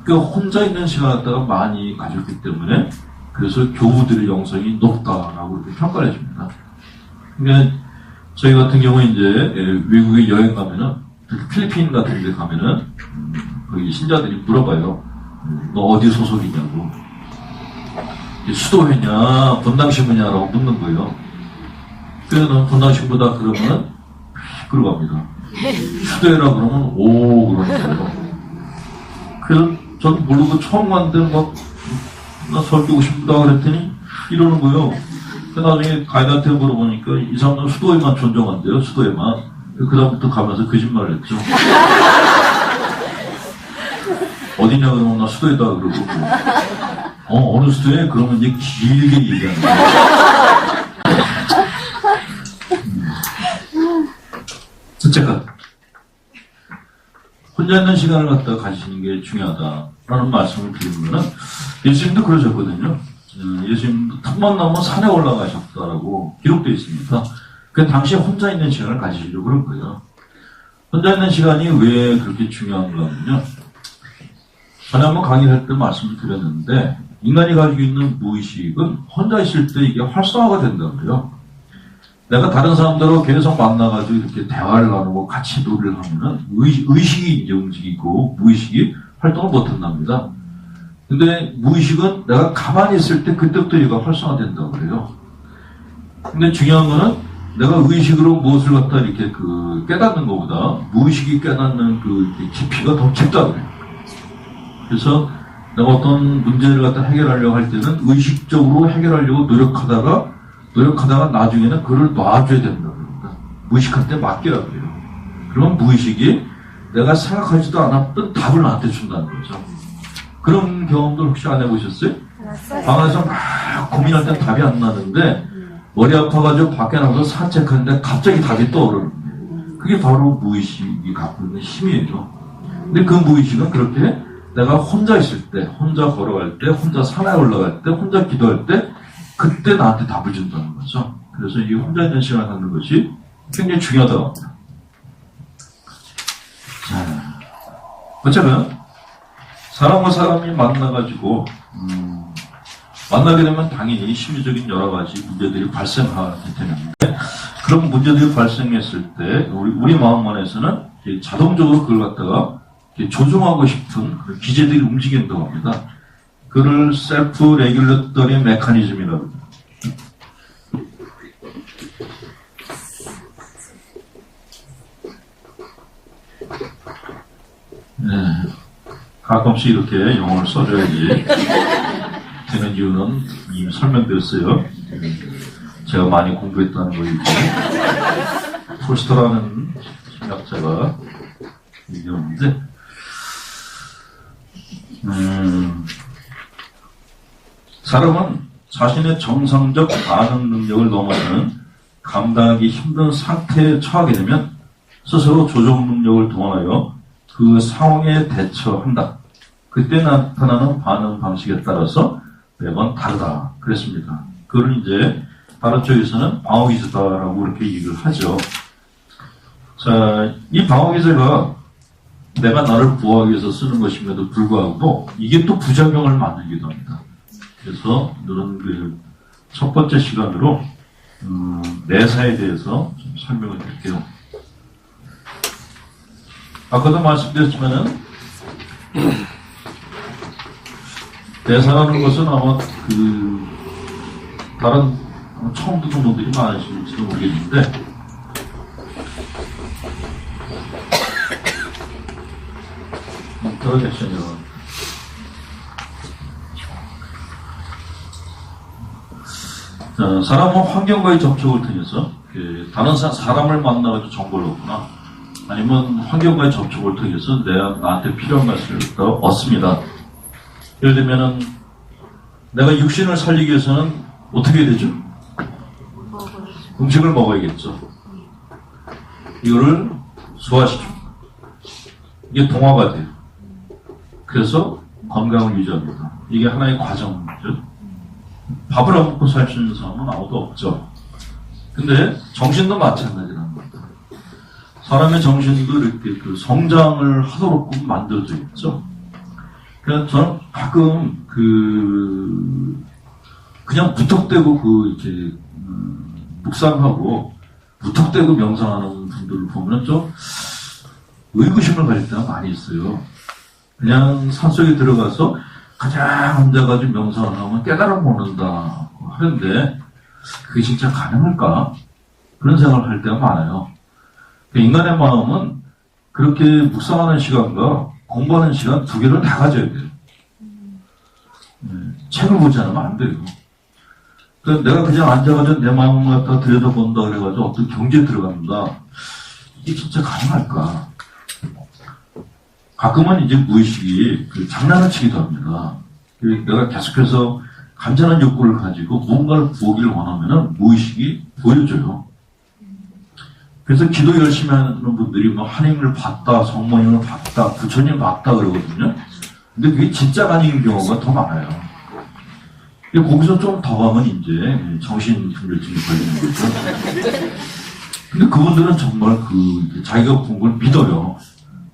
그러니까 혼자 있는 시간을 갖다가 많이 가졌기 때문에 그래서 교부들의 영성이 높다라고 이렇게 평가를 해줍니다. 그러니까 저희 같은 경우에 이제 외국에 여행 가면은 특히 필리핀 같은 데 가면은 거기 신자들이 물어봐요. 너 어디 소속이냐고. 수도회냐 본당신부냐라고 묻는 거예요. 그래서 넌 본당신부다 그러면은 그러갑니다. 수도회라 그러면 오 그러는 거예요. 그래서 저는 모르고 처음 갔는데 나 설교 오고 싶다 그랬더니 이러는 거예요. 나중에 가이드한테 물어보니까 이 사람은 수도에만 존중한대요. 수도에만. 그 다음부터 가면서 거짓말을 했죠. 어디냐 그러면 나 수도에다 그러고 어느 수도에? 그러면 이제 길게 얘기하는 거예요. 어쨌든 혼자 있는 시간을 갖다 가지시는 게 중요하다라는 말씀을 드리는 거는 예수님도 그러셨거든요. 예수님도 틈만 나면 산에 올라가셨다라고 기록되어 있습니다. 그 당시에 혼자 있는 시간을 가지시려고 그런 거예요. 혼자 있는 시간이 왜 그렇게 중요한가 하면요. 전에 한번 강의할 때 말씀을 드렸는데 인간이 가지고 있는 무의식은 혼자 있을 때 이게 활성화가 된다고요. 내가 다른 사람들하고 계속 만나가지고 이렇게 대화를 나누고 같이 놀이를 하면은 의식이 이제 움직이고 무의식이 활동을 못한답니다. 근데 무의식은 내가 가만히 있을 때 그때부터 얘가 활성화된다고 그래요. 근데 중요한 거는 내가 의식으로 무엇을 갖다 이렇게 깨닫는 것보다 무의식이 깨닫는 그 깊이가 더 깊다 그래요. 그래서 내가 어떤 문제를 갖다 해결하려고 할 때는 의식적으로 해결하려고 노력하다가 나중에는 그걸 놔줘야 된다 그럽니다. 무의식할 때 맡겨야 그래요. 그러면 무의식이 내가 생각하지도 않았던 답을 나한테 준다는 거죠. 그런 경험들 혹시 안 해보셨어요? 방 안에서 막 고민할 땐 답이 안 나는데 머리 아파가지고 밖에 나가서 산책하는데 갑자기 답이 떠오르는 거예요. 그게 바로 무의식이 갖고 있는 힘이에요. 근데 그 무의식은 그렇게 내가 혼자 있을 때, 혼자 걸어갈 때, 혼자 산에 올라갈 때, 혼자 기도할 때 그때 나한테 답을 준다는 거죠. 그래서 이 혼자 있는 시간을 갖는 것이 굉장히 중요하다고 합니다. 자, 어쨌든 사람과 사람이 만나가지고 만나게 되면 당연히 심리적인 여러 가지 문제들이 발생하게 되는데 그런 문제들이 발생했을 때 우리 마음 안에서는 자동적으로 그걸 갖다가 조종하고 싶은 그런 기제들이 움직인다고 합니다. 그를 셀프 레귤레터리 메커니즘이라고 합니다. 네, 가끔씩 이렇게 영어를 써줘야지 되는 이유는 이미 설명드렸어요. 제가 많이 공부했다는 거이고 폴스터라는 심리학자가 얘기했는데 사람은 자신의 정상적 반응 능력을 넘어서는 감당하기 힘든 상태에 처하게 되면 스스로 조정 능력을 동원하여 그 상황에 대처한다. 그때 나타나는 반응 방식에 따라서 매번 다르다. 그랬습니다. 그걸 이제 다른 쪽에서는 방어기제다라고 이렇게 얘기를 하죠. 자, 이 방어기제가 내가 나를 보호하기 위해서 쓰는 것임에도 불구하고 이게 또 부작용을 만들기도 합니다. 그래서 이런 첫 번째 시간으로 내사에 대해서 좀 설명을 드릴게요. 아까도 말씀드렸지만은 내사라는 것은 아마 다른 처음 듣는 분들이 많으실지도 모르겠는데 인터랙션이라고 사람은 환경과의 접촉을 통해서 다른 사람을 만나가지고 정보를 얻거나 아니면 환경과의 접촉을 통해서 나한테 필요한 것을 얻습니다. 예를 들면은 내가 육신을 살리기 위해서는 어떻게 해야 되죠? 음식을 먹어야겠죠. 이거를 소화시켜. 이게 동화가 돼요. 그래서 건강을 유지합니다. 이게 하나의 과정이죠. 밥을 안 먹고 살 수 있는 사람은 아무도 없죠. 근데 정신도 마찬가지라는 겁니다. 사람의 정신도 이렇게 성장을 하도록 만들어져 있죠. 그래서 저는 가끔 그냥 무턱대고 이렇게 묵상하고 무턱대고 명상하는 분들을 보면 좀 의구심을 가질 때가 많이 있어요. 그냥 산속에 들어가서 가장 앉아가지고 명상을 하면 깨달음 얻는다 하는데 그게 진짜 가능할까? 그런 생각을 할 때가 많아요. 인간의 마음은 그렇게 묵상하는 시간과 공부하는 시간 두 개를 다 가져야 돼요. 책을 보지 않으면 안 돼요. 그러니까 내가 그냥 앉아가지고 내 마음을 갖다 들여다본다 그래가지고 어떤 경지에 들어갑니다. 이게 진짜 가능할까? 가끔은 이제 무의식이 장난을 치기도 합니다. 내가 계속해서 간절한 욕구를 가지고 무언가를 보기를 원하면은 무의식이 보여줘요. 그래서 기도 열심히 하는 분들이 뭐 하나님을 봤다, 성모님을 봤다, 부처님 봤다 그러거든요. 근데 그게 진짜가 아닌 경우가 더 많아요. 거기서 좀 더 가면 이제 정신분열증이 걸리는 거죠. 근데 그분들은 정말 자기가 본 걸 믿어요.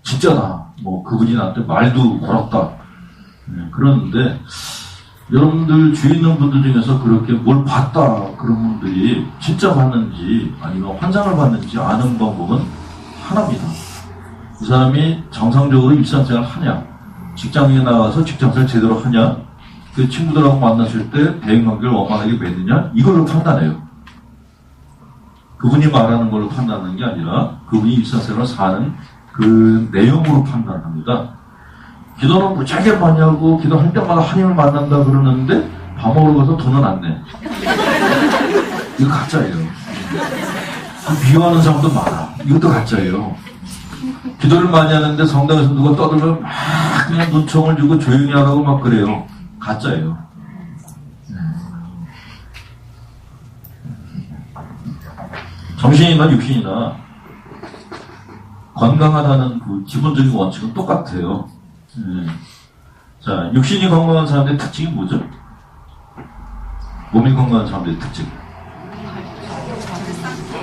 진짜다. 뭐 그분이 나한테 말도 걸었다. 그러는데 여러분들 주위에 있는 분들 중에서 그렇게 뭘 봤다 그런 분들이 진짜 봤는지 아니면 환상을 봤는지 아는 방법은 하나입니다. 이 사람이 정상적으로 일상생활 하냐, 직장에 나가서 직장생활 제대로 하냐, 그 친구들하고 만났을 때 대인관계를 원만하게 맺느냐, 이걸로 판단해요. 그분이 말하는 걸로 판단하는 게 아니라 그분이 일상생활을 사는 그 내용으로 판단합니다. 기도는 무지하게 많이 하고 기도할 때마다 하나님을 만난다 그러는데 밥 먹으러 가서 돈은 안 내. 이거 가짜예요. 비유하는 사람도 많아. 이것도 가짜예요. 기도를 많이 하는데 성당에서 누가 떠들면 막 그냥 눈총을 주고 조용히 하라고 막 그래요. 가짜예요. 정신이나 육신이나 건강하다는 그 기본적인 원칙은 똑같아요. 자, 육신이 건강한 사람들의 특징이 뭐죠? 몸이 건강한 사람들의 특징.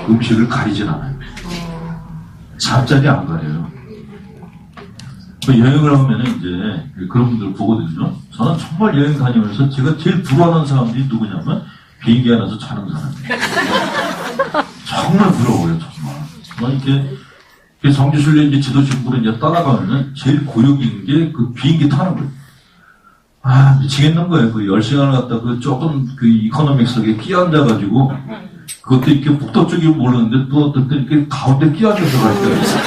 음식을 가리진 않아요. 잠자리 안 가려요. 여행을 하면 이제 그런 분들 보거든요. 저는 정말 여행 다니면서 제가 제일 부러워하는 사람들이 누구냐면 비행기 안에서 자는 사람이에요. 정말 부러워요, 정말. 이렇게 성지순례 이제 지도신부를 이제 따라가면은 제일 고역인 게 그 비행기 타는 거예요. 아, 미치겠는 거예요. 10시간을 갖다 조금 이코노믹스에 끼 앉아가지고 그것도 이렇게 북도 쪽이 모르는데 또 어떨 때 이렇게 가운데 끼 앉아서 갈 때가 있어요.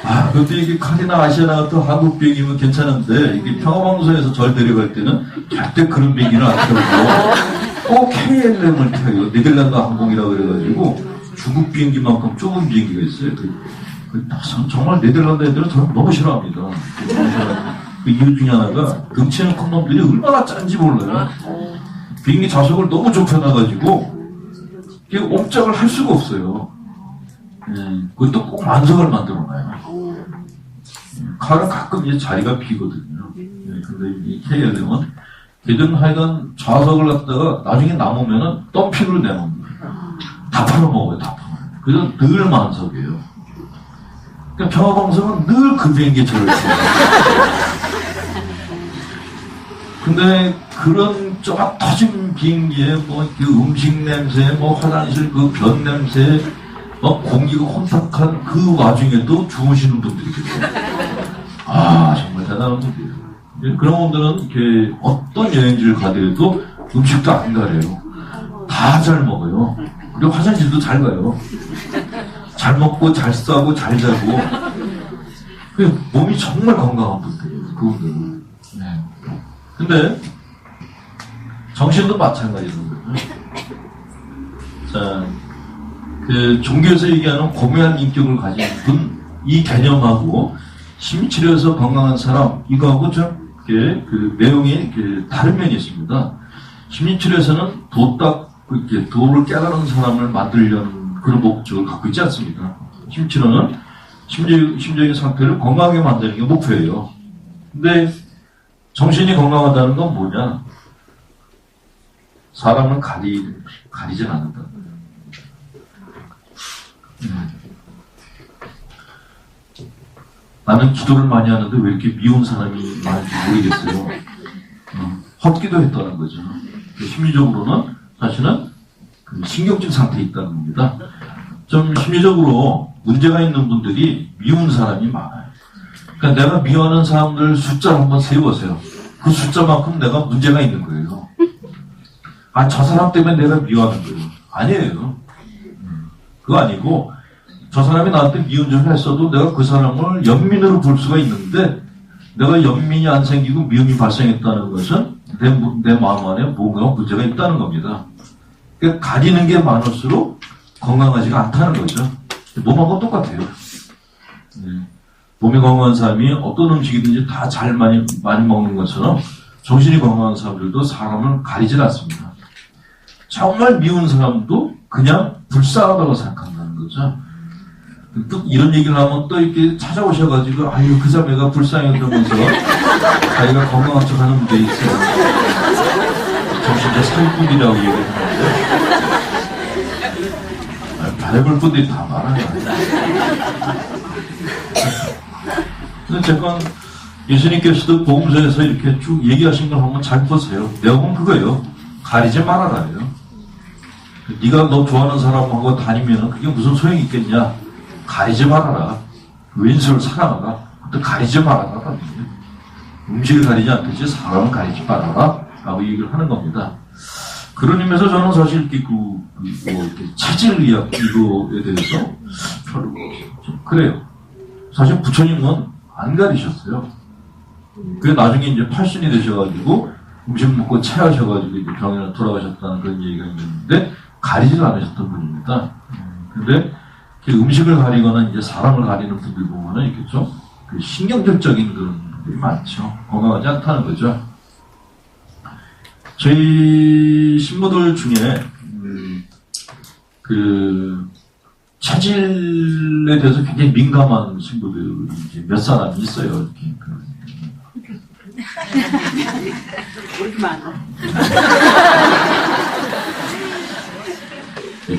아, 그것도 이게 카리나 아시아나 같은 한국 비행기면 괜찮은데 이게 평화방송에서 절 데려갈 때는 절대 그런 비행기는 안 타고 꼭 KLM을 타요. 네덜란드 항공이라고 그래가지고 중국 비행기만큼 좁은 비행기가 있어요. 정말 네덜란드 애들은 저를 너무 싫어합니다. 그 이유 중에 하나가 등치는 큰 놈들이 얼마나 짠지 몰라요. 비행기 좌석을 너무 좁혀놔가지고 옴짝을 할 수가 없어요. 그것도 꼭 만석을 만들어놔요. 칼은 가끔 이제 자리가 비거든요. 근데 이 KLM은 걔들은 하여간 좌석을 갖다가 나중에 남으면은 덤핑을 내놓습니다. 다 팔아먹어요, 다 팔아먹어요. 그래서 늘 만석이에요. 그러니까 평화방송은 늘 그 비행기 저를 써요. 근데 그런 좁아 터진 비행기에 뭐 그 음식 냄새, 뭐 화장실 그 변 냄새, 막 공기가 혼탁한 그 와중에도 주무시는 분들이 계세요. 아, 정말 대단한 분들이에요. 그런 분들은 이렇게 어떤 여행지를 가더라도 음식도 안 가려요. 다 잘 먹어요. 그리고 화장실도 잘 가요. 잘 먹고 잘 싸고 잘 자고. 몸이 정말 건강한 분들이에요. 그분들은. 네. 근데 정신도 마찬가지거든요. 자, 그 종교에서 얘기하는 고매한 인격을 가진 분, 이 개념하고 심리치료에서 건강한 사람, 이거하고 좀 그 내용이 다른 면이 있습니다. 심리치료에서는 이렇게 도를 깨달은 사람을 만들려는 그런 목적을 갖고 있지 않습니다. 심리치료는 심리적인 상태를 건강하게 만드는 게 목표예요. 근데 정신이 건강하다는 건 뭐냐? 사람을 가리진 않는다. 나는 기도를 많이 하는데 왜 이렇게 미운 사람이 많은지 모르겠어요. 헛기도 했다는 거죠. 심리적으로는 사실은 그 신경증 상태에 있다는 겁니다. 좀 심리적으로 문제가 있는 분들이 미운 사람이 많아요. 그러니까 내가 미워하는 사람들 숫자를 한번 세워보세요. 그 숫자만큼 내가 문제가 있는 거예요. 아, 저 사람 때문에 내가 미워하는 거예요. 아니에요. 그거 아니고 저 사람이 나한테 미운 점을 했어도 내가 그 사람을 연민으로 볼 수가 있는데 내가 연민이 안 생기고 미움이 발생했다는 것은 내 마음 안에 뭔가 문제가 있다는 겁니다. 그러니까 가리는 게 많을수록 건강하지가 않다는 거죠. 몸하고 똑같아요. 몸이 건강한 사람이 어떤 음식이든지 다 잘 많이 먹는 것처럼 정신이 건강한 사람들도 사람을 가리질 않습니다. 정말 미운 사람도 그냥 불쌍하다고 생각한다는 거죠. 또 이런 얘기를 하면 또 이렇게 찾아오셔가지고 아유 그 자매가 불쌍해 그러면서 자기가 건강한 척하는 분들이 있어요. 정신적 사기꾼이라고 얘기를 하는데 별의별 분들이 다 많아요. 근데 제가 예수님께서도 복음서에서 이렇게 쭉 얘기하신 걸 한번 잘 보세요. 내용은 그거예요. 가리지 말아라예요. 네가 너 좋아하는 사람하고 다니면 그게 무슨 소용이 있겠냐. 가리지 말아라. 왼수를 사랑하라. 또 가리지 말아라. 음식을 가리지 않듯이 사람을 가리지 말아라. 라고 얘기를 하는 겁니다. 그런 의미에서 저는 사실 이렇게 체질 의학 이거에 대해서 별로 좀 그래요. 사실 부처님은 안 가리셨어요. 그게 나중에 이제 80이 되셔가지고 음식 먹고 체하셔가지고 이제 병원에 돌아가셨다는 그런 얘기가 있는데 가리질 않으셨던 분입니다. 근데 음식을 가리거나 이제 사람을 가리는 분들 보면은 이렇게 좀 신경질적인 그런 분들이 많죠. 건강하지 않다는 거죠. 저희 신부들 중에 체질에 대해서 굉장히 민감한 신부들이 이제 몇 사람이 있어요. 이렇게 왜 이렇게 많아?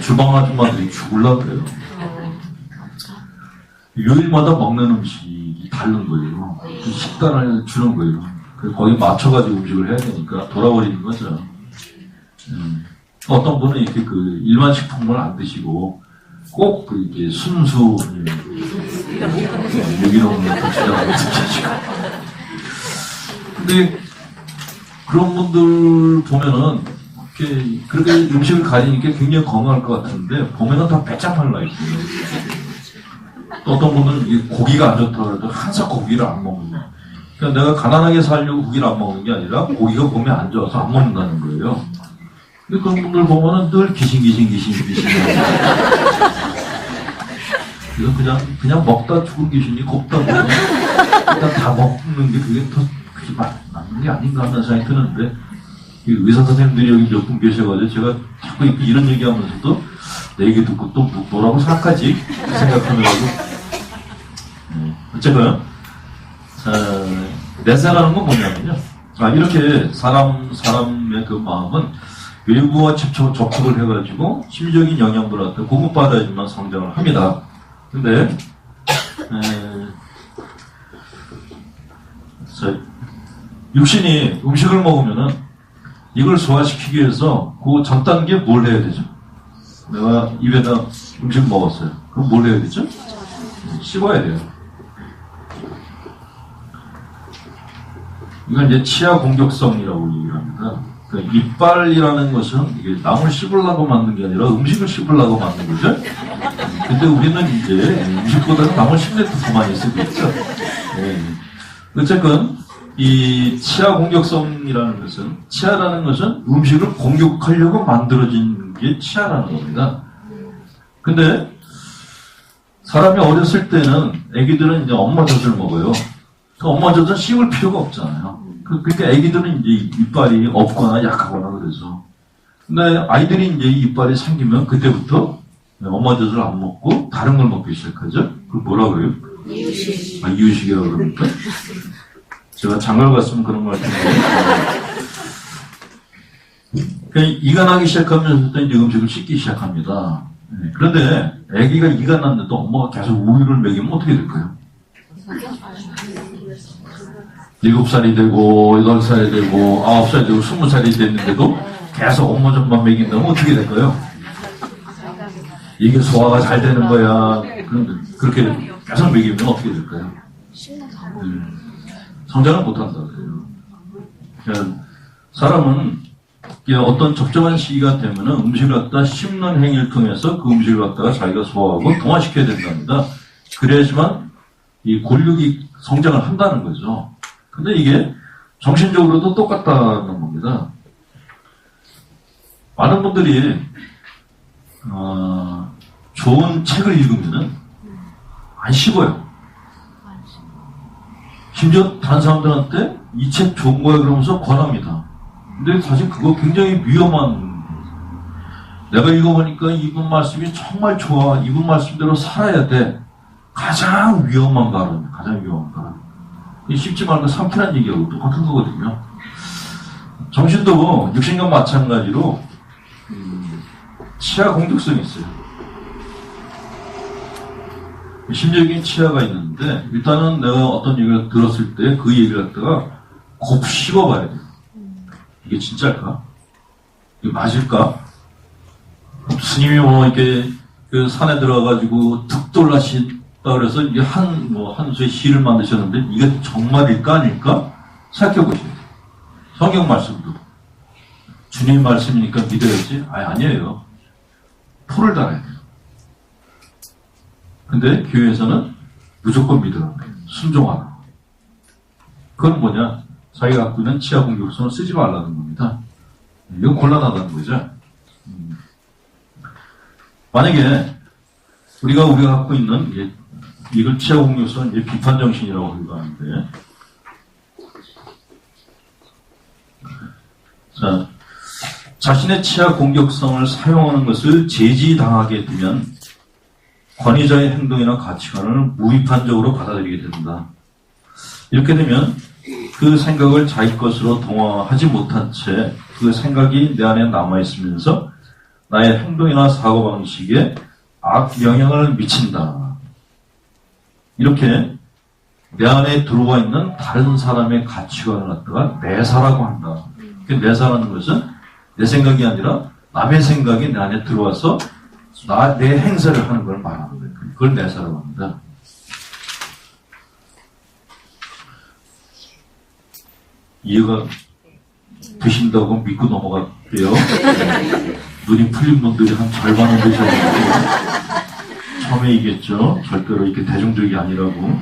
주방 아줌마들이 죽으려고 그래요. 요일마다 먹는 음식이 다른 거예요. 그 식단을 주는 거예요. 그래서 거기 맞춰가지고 음식을 해야 되니까 돌아버리는 거죠. 어떤 분은 이렇게 일반 식품을 안 드시고 꼭 이렇게 순수 유기농 고추장을 드시고. 근데 그런 분들 보면은 그렇게 음식을 가리니까 굉장히 건강할 것 같은데 보면은 다 빼짝 말라 있어요. 또 어떤 분들은 고기가 안 좋다고 해도 항상 고기를 안 먹는 거예요. 그러니까 내가 가난하게 살려고 고기를 안 먹는 게 아니라 고기가 몸에 안 좋아서 안 먹는다는 거예요. 근데 그런 분들 보면은 늘 기싱기싱. 그래서 그냥 먹다 죽은 귀신이 곱다 보면 일단 다 먹는 게 그게 더 맞는 게 아닌가 하는 생각이 드는데 의사 선생님들이 여기 몇 분 계셔가지고 제가 자꾸 이런 얘기하면서도 내 얘기 듣고 또 뭐라고 생각하지? 생각하면서 어쨌든 내 생각하는 건 뭐냐면요. 이렇게 사람의 그 마음은 외부와 접촉을 해가지고 심리적인 영향들한테 공급받아야지만 성장을 합니다. 근데 육신이 음식을 먹으면은 이걸 소화시키기 위해서 그 전 단계에 뭘 해야 되죠? 내가 입에다 음식 먹었어요. 그럼 뭘 해야 되죠? 씹어야 돼요. 이건 이제 치아 공격성이라고 얘기를 합니다. 그러니까 이빨이라는 것은 이게 남을 씹으려고 만든 게 아니라 음식을 씹으려고 만든 거죠. 근데 우리는 이제 음식보다는 남을 씹는 데 더 많이 쓰고 있죠. 네. 어쨌든 이 치아 공격성이라는 것은, 치아라는 것은 음식을 공격하려고 만들어진 게 치아라는 겁니다. 근데 사람이 어렸을 때는 애기들은 이제 엄마 젖을 먹어요. 그 엄마 젖은 씹을 필요가 없잖아요. 그러니까 애기들은 이제 이빨이 없거나 약하거나 그래서. 근데 아이들이 이제 이빨이 생기면 그때부터 엄마 젖을 안 먹고 다른 걸 먹기 시작하죠. 그걸 뭐라 그래요? 이유식. 이유식이라고 그럽니까? 제가 장가를 갔으면 그런 걸 할 텐데. 그러니까 이가 나기 시작하면서 이제 음식을 씹기 시작합니다. 그런데 아기가 이가 났는데도 엄마가 계속 우유를 먹이면 어떻게 될까요? 7살이 되고 8살이 되고 9살이 되고 20살이 됐는데도 계속 엄마 젖만 먹인다면 어떻게 될까요? 이게 소화가 잘 되는 거야. 그렇게 계속 먹이면 어떻게 될까요? 성장을 못한다 그래요. 그러니까 사람은 어떤 적정한 시기가 되면 음식을 갖다 씹는 행위를 통해서 그 음식을 갖다가 자기가 소화하고 동화시켜야 된답니다. 그래야지만 이 골육이 성장을 한다는 거죠. 근데 이게 정신적으로도 똑같다는 겁니다. 많은 분들이 좋은 책을 읽으면은 안 씹어요. 심지어 다른 사람들한테 이 책 좋은 거야 그러면서 권합니다. 근데 사실 그거 굉장히 위험한, 내가 읽어보니까 이분 말씀이 정말 좋아, 이분 말씀대로 살아야 돼. 가장 위험한 발언, 가장 위험한 발언. 씹지 말고 삼키라는 얘기하고 똑같은 거거든요. 정신도 육신과 마찬가지로 치아 공격성이 있어요. 심리적인 치아가 있는데 일단은 내가 어떤 얘기를 들었을 때 그 얘기를 갖다가 곱 씹어봐야 돼요. 이게 진짜일까? 이게 맞을까? 스님이 뭐 이렇게 그 산에 들어가가지고 득돌하신다 그래서 이게 한 수의 시를 만드셨는데 이게 정말일까 아닐까? 생각해 보셔야 돼요. 성경 말씀도 주님 말씀이니까 믿어야지? 아니에요. 풀을 달아야 돼요. 근데 교회에서는 무조건 믿으라는 거예요. 순종하라. 그건 뭐냐? 자기가 갖고 있는 치아 공격성을 쓰지 말라는 겁니다. 이건 곤란하다는 거죠. 만약에 우리가 갖고 있는 이걸 치아 공격성은 이제 비판 정신이라고 하는데, 자, 자신의 치아 공격성을 사용하는 것을 제지당하게 되면 권위자의 행동이나 가치관을 무비판적으로 받아들이게 된다. 이렇게 되면 그 생각을 자기 것으로 동화하지 못한 채 그 생각이 내 안에 남아있으면서 나의 행동이나 사고방식에 악영향을 미친다. 이렇게 내 안에 들어와 있는 다른 사람의 가치관을 갖다가 내사라고 한다. 내사라는 것은 내 생각이 아니라 남의 생각이 내 안에 들어와서 내 행사를 하는 걸 말하는 거예요. 그걸 내사라고 합니다. 이해가 되신다고 믿고 넘어갈게요. 눈이 풀린 분들이 한 절반은 되셨는데 처음에 얘기했죠. 절대로 이렇게 대중적이 아니라고.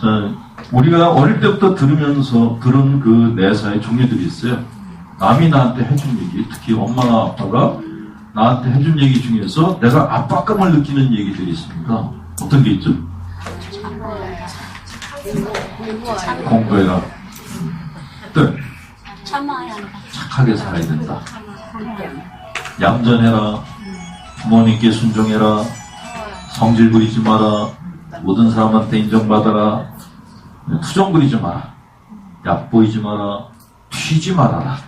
자, 우리가 어릴 때부터 들으면서 들은 그 내사의 종류들이 있어요. 남이 나한테 해준 얘기, 특히 엄마나 아빠가 나한테 해준 얘기 중에서 내가 압박감을 느끼는 얘기들이 있습니다. 어떤 게 있죠? 공부해라. 또 착하게 살아야 된다. 얌전해라. 부모님께 순종해라. 성질 부리지 마라. 모든 사람한테 인정받아라. 투정 부리지 마라. 얕보이지 마라. 튀지 말아라.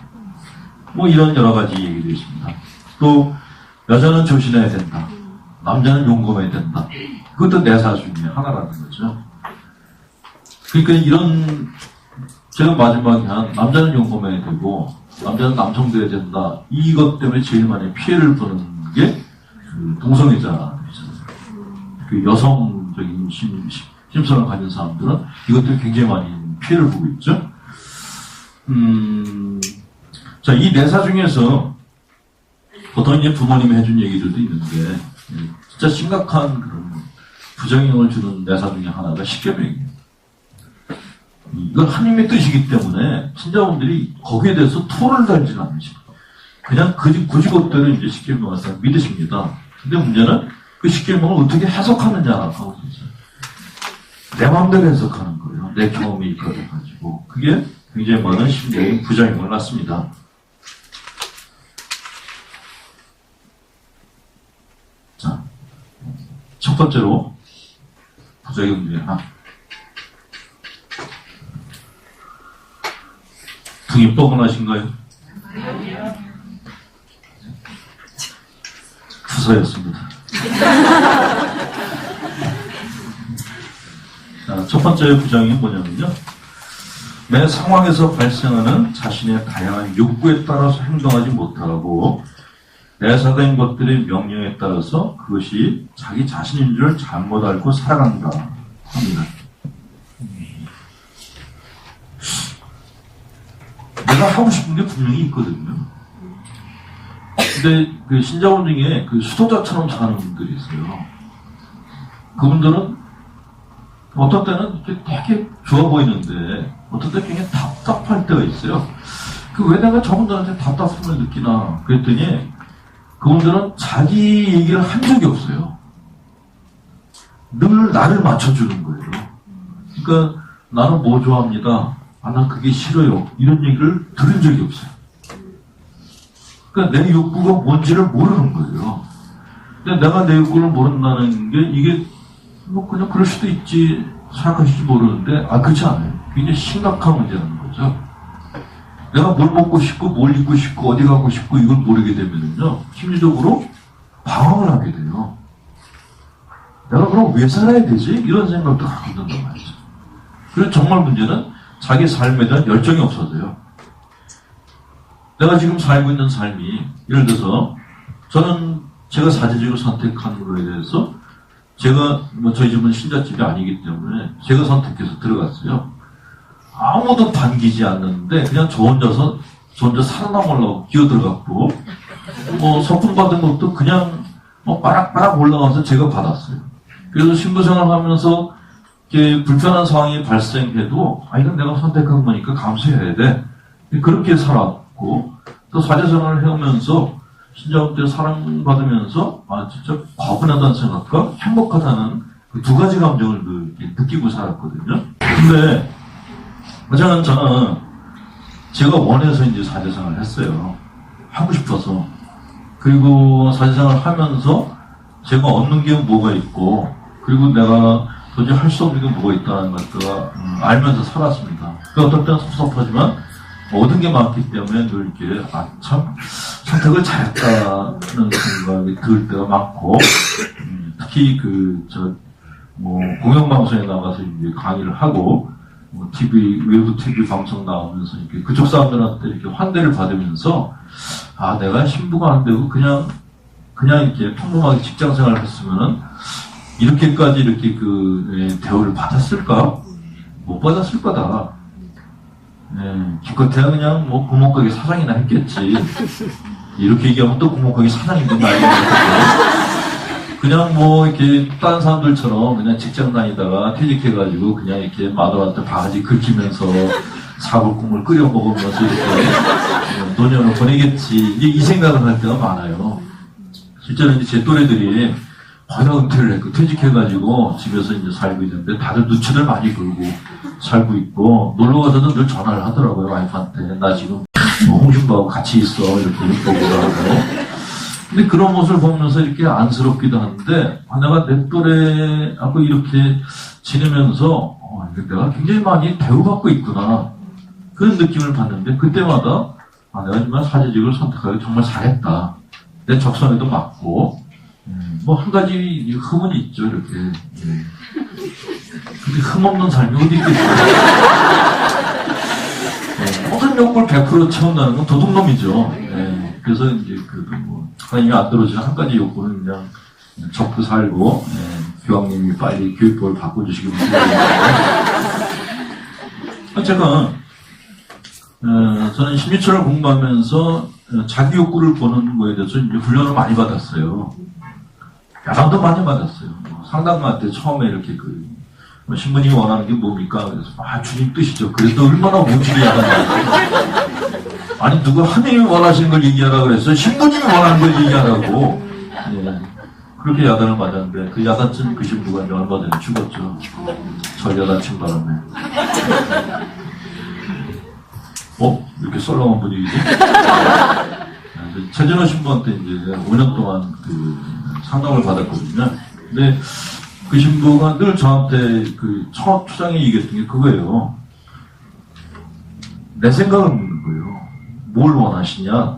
뭐 이런 여러 가지 얘기들이 있습니다. 또 여자는 조신해야 된다. 남자는 용감해야 된다. 그것도 내사 중에 하나라는 거죠. 그러니까 이런 제가 마지막에 한 남자는 용감해야 되고 남자는 남성돼야 된다. 이것 때문에 제일 많이 피해를 보는 게 그 동성애자들이잖아요. 그 여성적인 심성을 가진 사람들은 이것 때문에 굉장히 많이 피해를 보고 있죠. 자, 이 내사 중에서 보통 이제 부모님이 해준 얘기들도 있는데 진짜 심각한 그런 부작용을 주는 내사 중에 하나가 십계명이에요. 이건 하나님의 뜻이기 때문에 신자분들이 거기에 대해서 토를 달지는 않으시고 그냥 그지것대로 이제 십계명을 믿으십니다. 근데 문제는 그 십계명을 어떻게 해석하느냐라고 있어요. 내 마음대로 해석하는 거예요. 내 경험이 있거든가지고 그게 굉장히 많은 심리적인 부작용을 낳습니다. 자, 첫 번째로 부작용 중에 하나. 등이 뻐근하신가요? 부서였습니다. 자, 첫 번째 부작용이 뭐냐면요. 매 상황에서 발생하는 자신의 다양한 욕구에 따라서 행동하지 못하고 내사된 것들의 명령에 따라서 그것이 자기 자신인 줄 잘못 알고 살아간다 합니다. 내가 하고 싶은 게 분명히 있거든요. 근데 그 신자분 중에 그 수도자처럼 사는 분들이 있어요. 그분들은 어떤 때는 이렇게 되게 좋아 보이는데 어떤 때 굉장히 답답할 때가 있어요. 그 왜 내가 저분들한테 답답함을 느끼나 그랬더니 그분들은 자기 얘기를 한 적이 없어요. 늘 나를 맞춰주는 거예요. 그러니까 나는 뭐 좋아합니다. 난 그게 싫어요. 이런 얘기를 들은 적이 없어요. 그러니까 내 욕구가 뭔지를 모르는 거예요. 근데 내가 내 욕구를 모른다는 게 이게 뭐 그냥 그럴 수도 있지 생각하실지 모르는데 그렇지 않아요. 굉장히 심각한 문제라는 거죠. 내가 뭘 먹고 싶고 뭘 입고 싶고 어디 가고 싶고 이걸 모르게 되면요 심리적으로 방황을 하게 돼요. 내가 그럼 왜 살아야 되지? 이런 생각도 갖게 된단 말이죠. 그래서 정말 문제는 자기 삶에 대한 열정이 없어져요. 내가 지금 살고 있는 삶이 예를 들어서 저는 제가 사제직을 선택한 거에 대해서 제가 뭐 저희 집은 신자집이 아니기 때문에 제가 선택해서 들어갔어요. 아무도 반기지 않는데 그냥 저 혼자 살아남으려고 기어들어갔고 뭐 소품 받은 것도 그냥 뭐 빠락빠락 올라가서 제가 받았어요. 그래서 신부생활 하면서 이렇게 불편한 상황이 발생해도 이건 내가 선택한 거니까 감수해야 돼. 그렇게 살았고 또 사제생활을 해오면서 신자분들 사랑받으면서 진짜 과분하다는 생각과 행복하다는 그 두 가지 감정을 느끼고 살았거든요. 근데 저는 제가 원해서 이제 사제생활을 했어요. 하고 싶어서. 그리고 사제생활을 하면서 제가 얻는 게 뭐가 있고 그리고 내가 도저히 할 수 없는 게 뭐가 있다는 것을 알면서 살았습니다. 그 어떨 때는 섭섭하지만 얻은 게 많기 때문에 늘 이렇게 참 선택을 잘했다는 생각이 들 때가 많고 특히 공영방송에 나가서 이제 강의를 하고 외부 TV 방송 나오면서 이렇게 그쪽 사람들한테 이렇게 환대를 받으면서 내가 신부가 안 되고 그냥 이렇게 평범하게 직장 생활을 했으면은 이렇게까지 이렇게 대우를 받았을까? 못 받았을 거다. 기껏해야 그냥 구멍가게 사장이나 했겠지. 이렇게 얘기하면 또 구멍가게 사장인데 말이야. 그냥 이렇게 다른 사람들처럼 그냥 직장 다니다가 퇴직해가지고 그냥 이렇게 마누라한테 바가지 긁히면서 사골국물 끓여 먹으면서 이렇게 노년을 보내겠지. 이 생각을 할 때가 많아요. 실제로 이제 제 또래들이 거의 다 은퇴를 했고 퇴직해가지고 집에서 이제 살고 있는데 다들 눈치를 많이 보고 살고 있고 놀러가서도 늘 전화를 하더라고요. 와이프한테. 나 지금 홍신부하고 같이 있어. 이렇게 보기도 하고. 근데 그런 모습을 보면서 이렇게 안쓰럽기도 한데 내가 내 또래하고 이렇게 지내면서 내가 굉장히 많이 대우받고 있구나 그런 느낌을 받는데 그때마다 내가 정말 사제직을 선택하기 정말 잘했다. 내 적성에도 맞고 한 가지 흠은 있죠 이렇게. 근데 흠 없는 삶이 어디 있겠어요. 모든 욕구를 100% 채운다는 건 도둑놈이죠. 예. 그래서 이제 하나님이 안 떨어지는 한 가지 욕구는 그냥 적고 살고, 교황님이 빨리 교육법을 바꿔주시기 바랍니다. 제가 저는 심리학을 공부하면서 자기 욕구를 보는 거에 대해서 이제 훈련을 많이 받았어요. 야단도 많이 받았어요. 상담가한테 처음에 이렇게 신부님이 원하는 게 뭡니까? 그래서 주님 뜻이죠. 그래도 얼마나 무지개 야단이야. 아니 누가 하나님이 원하시는 걸 얘기하라고 그랬어. 신부님이 원하는 걸 얘기하라고. 예. 그렇게 야단을 맞았는데 그 야단친 그 신부가 이제 얼마 전에 죽었죠. 저 야단친 바람에. 이렇게 썰렁한 분위기지? 최진호 신부한테 이제 5년 동안 상담을 받았거든요. 근데 그 신부가 늘 저한테 첫 초장에 얘기했던 게 그거예요. 내 생각을 묻는 거예요. 뭘 원하시냐?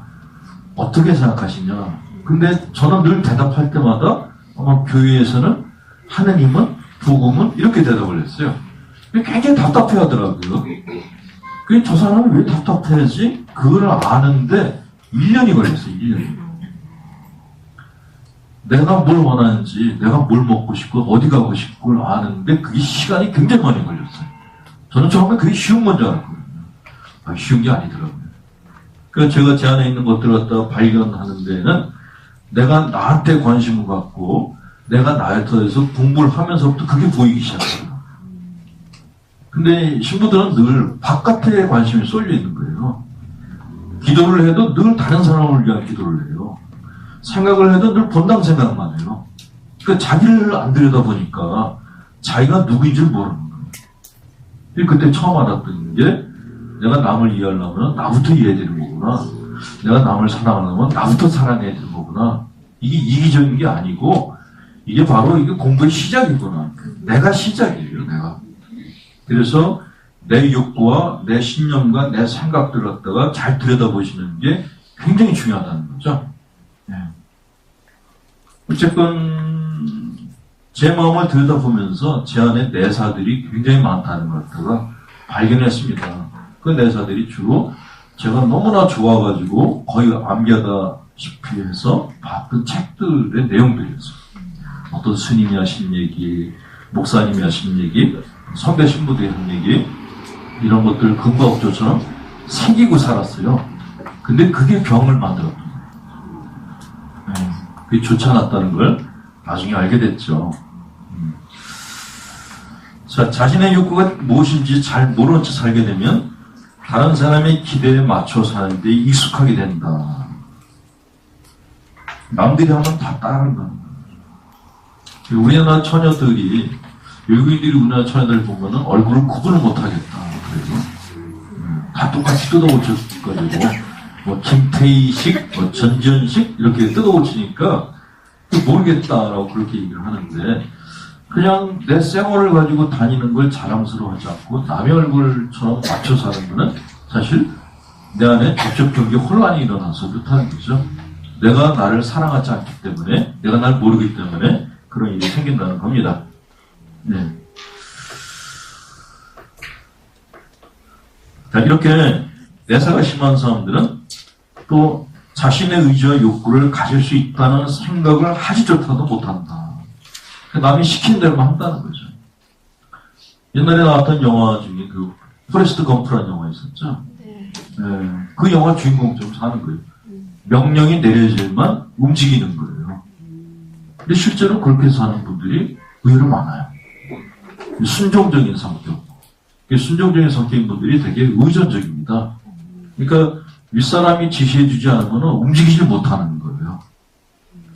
어떻게 생각하시냐? 근데 저는 늘 대답할 때마다 아마 교회에서는 하느님은, 복음은 이렇게 대답을 했어요. 굉장히 답답해 하더라고요. 저 사람이 왜 답답해하지? 그걸 아는데 1년이 걸렸어요. 1년이. 내가 뭘 원하는지, 내가 뭘 먹고 싶고 어디 가고 싶고 를 아는데 그게 시간이 굉장히 많이 걸렸어요. 저는 처음에 그게 쉬운 건 줄 알았거든요. 쉬운 게 아니더라고요. 그래서 제가 제 안에 있는 것들을 갖다가 발견하는 데는 내가 나한테 관심을 갖고 내가 나에 대해서 공부를 하면서부터 그게 보이기 시작해요. 근데 신부들은 늘 바깥에 관심이 쏠려 있는 거예요. 기도를 해도 늘 다른 사람을 위한 기도를 해요. 생각을 해도 늘 본당 생각만 해요. 그러니까 자기를 안 들여다보니까 자기가 누구인지 모르는 거예요. 그때 처음 알았던 게 내가 남을 이해하려면 나부터 이해해야 되는 거구나. 내가 남을 사랑하려면 나부터 사랑해야 되는 거구나. 이게 이기적인 게 아니고 이게 바로 이게 공부의 시작이구나. 내가 시작이에요. 내가. 그래서 내 욕구와 내 신념과 내 생각들을 갖다가 잘 들여다보시는 게 굉장히 중요하다는 거죠. 네. 어쨌건 제 마음을 들여다보면서 제 안에 내사들이 굉장히 많다는 걸 갖다가 발견했습니다. 그 내사들이 주로 제가 너무나 좋아가지고 거의 암기하다시피 해서 봤던 책들의 내용들이었어요. 어떤 스님이 하신 얘기, 목사님이 하신 얘기, 선배 신부들이 한 얘기, 이런 것들 금과옥조처럼 새기고 살았어요. 근데 그게 병을 만들었던 거예요. 그게 좋지 않았다는 걸 나중에 알게 됐죠. 자, 자신의 욕구가 무엇인지 잘 모르는 채 살게 되면 다른 사람의 기대에 맞춰 사는 데 익숙하게 된다. 남들이 하면 다 따라한다. 우리나라 처녀들이, 외국인들이 우리나라 처녀들 보면은 얼굴을 구분을 못하겠다. 그래서 다 똑같이 뜯어고쳐가지고 뭐 김태희식, 뭐 전지현식 이렇게 뜯어고치니까 모르겠다라고 그렇게 얘기를 하는데, 그냥 내 쌩얼을 가지고 다니는 걸 자랑스러워하지 않고 남의 얼굴처럼 맞춰 사는 거는 사실 내 안에 접촉 경계 혼란이 일어나서 그렇다는 거죠. 내가 나를 사랑하지 않기 때문에, 내가 날 모르기 때문에 그런 일이 생긴다는 겁니다. 네. 자, 이렇게 내사가 심한 사람들은 또 자신의 의지와 욕구를 가질 수 있다는 생각을 하지조차도 못한다. 남이 시킨 대로만 한다는 거죠. 옛날에 나왔던 영화 중에 포레스트 검프라는 영화 있었죠. 네. 그 영화 주인공처럼 사는 거예요. 명령이 내려질만 움직이는 거예요. 근데 실제로 그렇게 사는 분들이 의외로 많아요. 순종적인 성격. 순종적인 성격인 분들이 되게 의존적입니다. 그러니까 윗사람이 지시해주지 않으면 움직이지 못하는 거예요.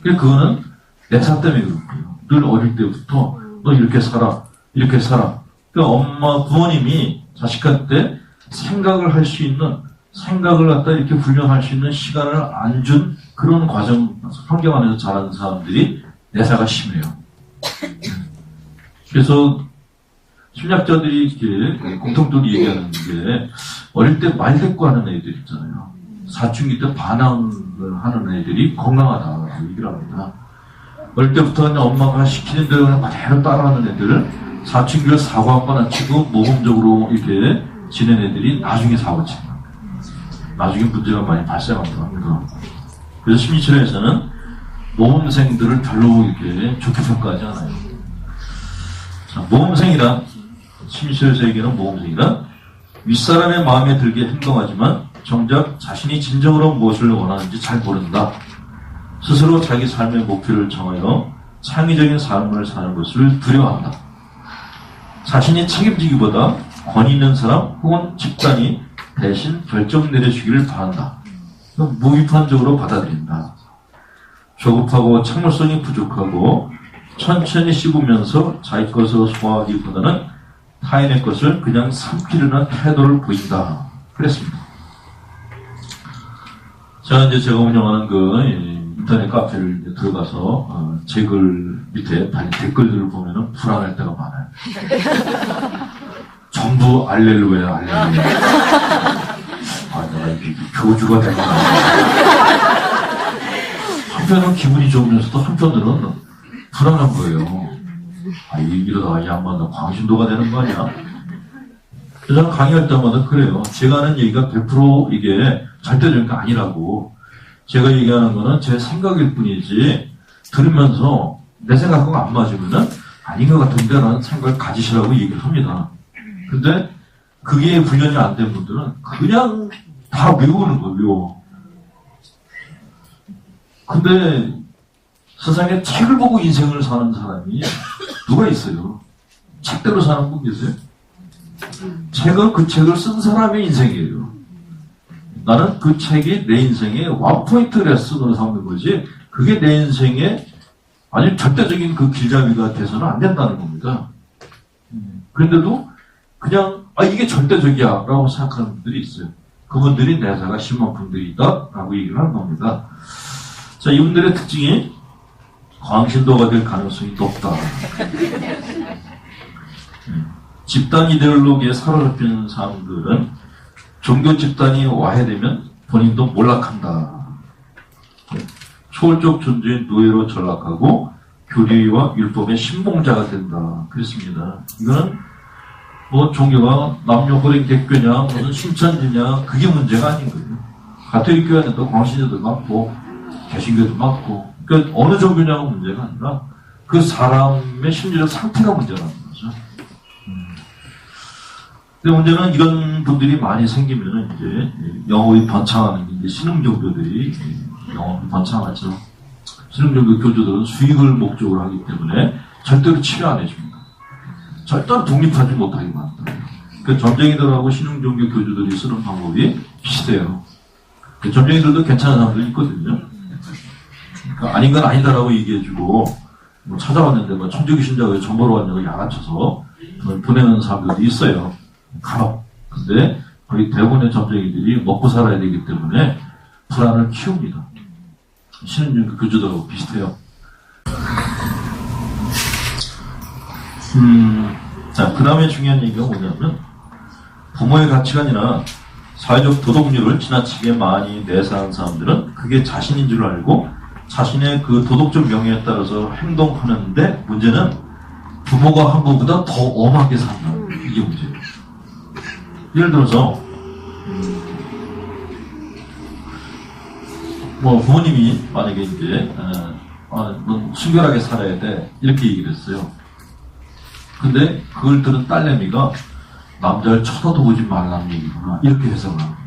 그거는 내사 때문에 그런 거예요. 늘 어릴 때부터 너 이렇게 살아, 이렇게 살아. 그러니까 부모님이 자식한테 생각을 할 수 있는, 생각을 갖다 이렇게 훈련할 수 있는 시간을 안 준 그런 환경 안에서 자라는 사람들이 내사가 심해요. 그래서 심리학자들이 이렇게 공통적으로 얘기하는 게, 어릴 때 말대꾸하는 애들 있잖아요. 사춘기 때 반항을 하는 애들이 건강하다고 얘기를 합니다. 어릴 때부터 그냥 엄마가 시키는 대로 그냥 그대로 따라하는 애들, 사춘기를 사고 한 번 안 치고 모범적으로 이렇게 지낸 애들이 나중에 사고 치는 거예요. 나중에 문제가 많이 발생한다고 합니다. 그래서 심리치료에서는 모범생들을 별로 이렇게 좋게 평가하지 않아요. 자, 모범생이란, 심리치료에서 얘기하는 모범생이란 윗사람의 마음에 들게 행동하지만 정작 자신이 진정으로 무엇을 원하는지 잘 모른다. 스스로 자기 삶의 목표를 정하여 창의적인 삶을 사는 것을 두려워한다. 자신이 책임지기보다 권위 있는 사람 혹은 집단이 대신 결정 내려주기를 바란다. 무비판적으로 받아들인다. 조급하고 참을성이 부족하고 천천히 씹으면서 자기 것을 소화하기보다는 타인의 것을 그냥 삼키려는 태도를 보인다. 그랬습니다. 제가 운영하는 그 인터넷 카페를 이제 들어가서 제 글 밑에 달린 댓글들을 보면은 불안할 때가 많아요. 전부 알렐루야, 알렐루야. 아, 내가 이렇게 교주가 되구나. 한편은 기분이 좋으면서도 한편으로는 불안한 거예요. 아, 이러다가 이 양반도 광신도가 되는 거 아니야? 그래서 저는 강의할 때마다 그래요. 제가 하는 얘기가 100% 이게 절대적인 게 아니라고. 제가 얘기하는 거는 제 생각일 뿐이지, 들으면서 내 생각과 안 맞으면은 아닌 것 같은데 라는 생각을 가지시라고 얘기를 합니다. 근데 그게 훈련이 안 된 분들은 그냥 다 외우는 거예요, 외워. 근데 세상에 책을 보고 인생을 사는 사람이 누가 있어요? 책대로 사는 분 계세요? 책은 그 책을 쓴 사람의 인생이에요. 나는 그 책이 내 인생의 원포인트 레슨으로 삼는 거지, 그게 내 인생의 아주 절대적인 그 길잡이가 돼서는 안 된다는 겁니다. 그런데도 그냥 이게 절대적이야 라고 생각하는 분들이 있어요. 그분들이 내사가 심한 분들이다 라고 얘기를 하는 겁니다. 자, 이분들의 특징이 광신도가 될 가능성이 높다. 집단 이데올로기에 사로잡힌 사람들은 종교 집단이 와해되면 본인도 몰락한다. 초월적 존재의 노예로 전락하고 교리와 율법의 신봉자가 된다. 그랬습니다. 이거는 뭐 종교가 남녀고랭 개교냐 무슨 신천지냐 그게 문제가 아닌 거예요. 가톨릭 교회 안에도 광신도도 많고 개신교도 많고, 그러니까 어느 종교냐가 문제가 아니라 그 사람의 심리적 상태가 문제라는 거죠. 근데 문제는 이런 분들이 많이 생기면은 이제 영업이 번창하는 게 이제 신흥종교들이 영업이 번창하죠. 신흥종교 교주들은 수익을 목적으로 하기 때문에 절대로 치료 안 해줍니다. 절대로 독립하지 못하게 만든다. 그 점쟁이들하고 신흥종교 교주들이 쓰는 방법이 비슷해요. 그 점쟁이들도 괜찮은 사람들이 있거든요. 그러니까 아닌 건 아니다라고 얘기해주고, 뭐 찾아왔는데 뭐 천주교 신자가 정보로 왔냐고 야단쳐서 보내는 사람들도 있어요. 간혹. 근데 거의 대부분의 점쟁이들이 먹고 살아야 되기 때문에 불안을 키웁니다. 신흥종교 교주들하고 비슷해요. 자, 그 다음에 중요한 얘기가 뭐냐면, 부모의 가치관이나 사회적 도덕률을 지나치게 많이 내세하는 사람들은 그게 자신인 줄 알고 자신의 그 도덕적 명예에 따라서 행동하는데, 문제는 부모가 한 것보다 더 엄하게 산다는 이게 문제예요. 예를 들어서 뭐 부모님이 만약에 이제 넌 순결하게 살아야 돼 이렇게 얘기를 했어요. 근데 그걸 들은 딸내미가 남자를 쳐다도 보지 말라는 얘기구나 이렇게 해석을 합니다.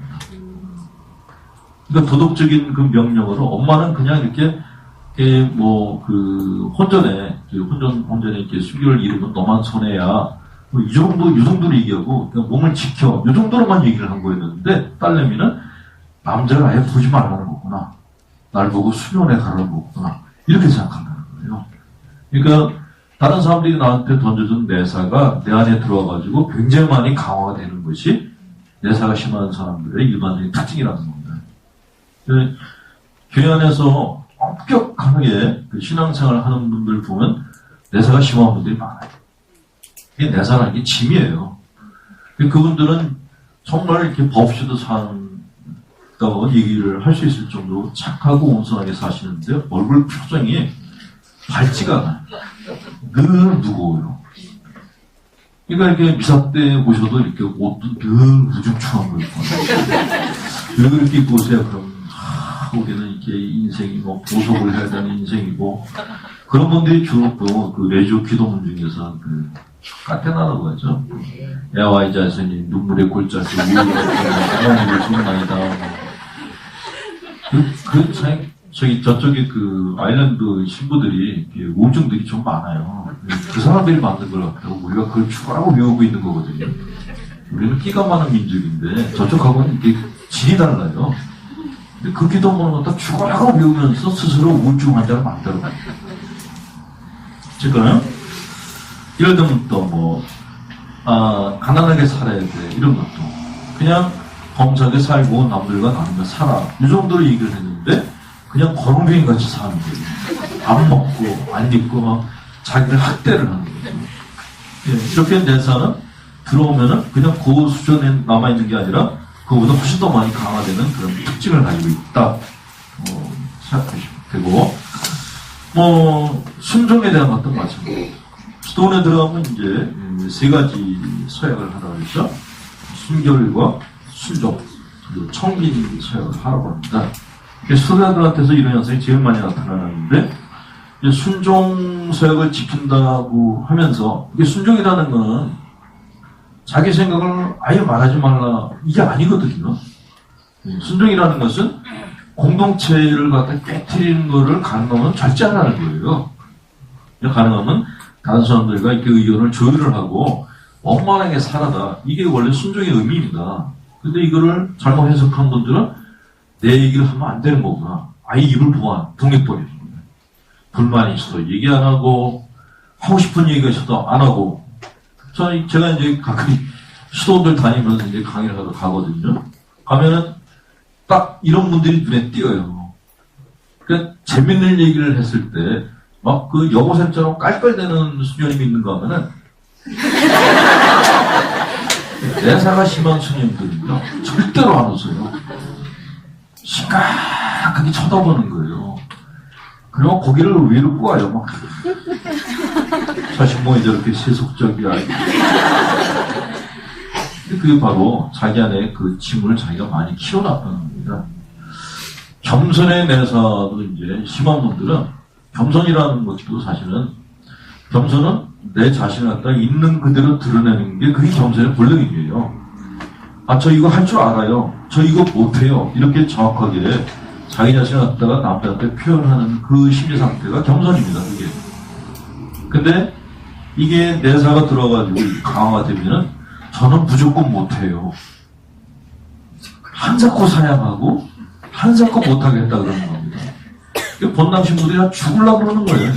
그러니까 도덕적인 그 명령으로 엄마는 그냥 이렇게 뭐 그 혼전에 이렇게 순결을 이루면 너만 손해야 뭐 이 정도로 얘기하고 그냥 몸을 지켜 이 정도로만 얘기를 한 거였는데, 딸내미는 남자를 아예 보지 말라는 거구나, 날 보고 수면에 가라는 거구나 이렇게 생각한다는 거예요. 그러니까 다른 사람들이 나한테 던져준 내사가 내 안에 들어와가지고 굉장히 많이 강화가 되는 것이 내사가 심한 사람들의 일반적인 특징이라는 겁니다. 교회 안에서 엄격하게 그 신앙생활을 하는 분들 보면 내사가 심한 분들이 많아요. 이게 내사라는 게 짐이에요. 그분들은 정말 이렇게 법 없이도 산다고 얘기를 할 수 있을 정도로 착하고 온순하게 사시는데 얼굴 표정이 밝지가 않아요. 늘 무거워요. 그러니까 이렇게 미사 때 보셔도 이렇게 옷도 늘 우중충한 거 입고. 왜 그렇게 입고 오세요? 그럼, 우리는 이렇게 인생이 뭐 보석을 해야 되는 인생이고, 그런 분들이 주로 그 레조 기도문 중에서 까테나라고 하죠. 야와 이 자신이 눈물의 골짜기 위에 순간이다. 저쪽에 그 아일랜드 신부들이 우울증들이 좀 많아요. 그 사람들이 만든 걸 같다고 우리가 그걸 추구하고 배우고 있는 거거든요. 우리는 끼가 많은 민족인데 저쪽하고는 이게 질이 달라요. 근데 그 기도문을 갖다 추구하고 배우면서 스스로 우울증 환자를 만들어요. 어쨌거나 예를 들면 또 뭐 가난하게 살아야 돼 이런 것도 그냥 범사하게 살고 남들과 나누며 살아 이 정도로 얘기를 했는데 그냥 거렁뱅이 같이 사는 거예요. 안 먹고 안 입고 막 자기를 학대를 하는 거죠. 예, 이렇게 대사는 들어오면은 그냥 그 수준에 남아있는 게 아니라 그거보다 훨씬 더 많이 강화되는 그런 특징을 가지고 있다 생각하시면 되고 순종에 대한 것도 마찬가지입니다. 수도원에 들어가면 이제 세 가지 서약을 하라고 했죠. 순결과 순종, 그리고 청빈 서약을 하라고 합니다. 수도원들한테서 이런 현상이 제일 많이 나타나는데 순종 서약을 지킨다고 하면서 이게 순종이라는 거는 자기 생각을 아예 말하지 말라 이게 아니거든요. 순종이라는 것은 공동체를 갖다 깨트리는 거를 가능하면 절제 안 하는 거예요. 가능하면 다른 사람들과 이렇게 의견을 조율을 하고 원만하게 살아다. 이게 원래 순종의 의미입니다. 근데 이거를 잘못 해석한 분들은 내 얘기를 하면 안 되는 거구나. 아예 입을 붕해버리는 거예요. 불만이 있어도 얘기 안 하고 하고 싶은 얘기가 있어도 안 하고 제가 이제 가끔 수도원들 다니면서 이제 강의를 하러 가거든요. 가면은 딱 이런 분들이 눈에 띄어요. 그러니까 재밌는 얘기를 했을 때 막 그 여고생처럼 깔깔대는 수녀님이 있는가 하면은 내사가 심한 수녀님들은요 절대로 안 웃어요. 심각하게 쳐다보는 거예요. 그리고 고개를 위로 꼬아요. 막 사실 뭐 이렇게 세속적이야. 그게 바로 자기 안에 그 짐을 자기가 많이 키워놨다는 겁니다. 겸손의 내사도 이제 심한 분들은 겸손이라는 것도 사실은 겸손은 내 자신을 갖다 있는 그대로 드러내는 게 그게 겸손의 본능이에요. 저 이거 할 줄 알아요. 저 이거 못해요. 이렇게 정확하게 자기 자신을 갖다가 남들한테 표현하는 그 심리 상태가 겸손입니다. 그게. 근데 이게 내사가 들어가지고 강화가 되면은 저는 무조건 못해요. 한사코 사양하고 한사코 못하겠다 그러는 겁니다. 본당 신부들이 다 죽으려고 그러는 거예요.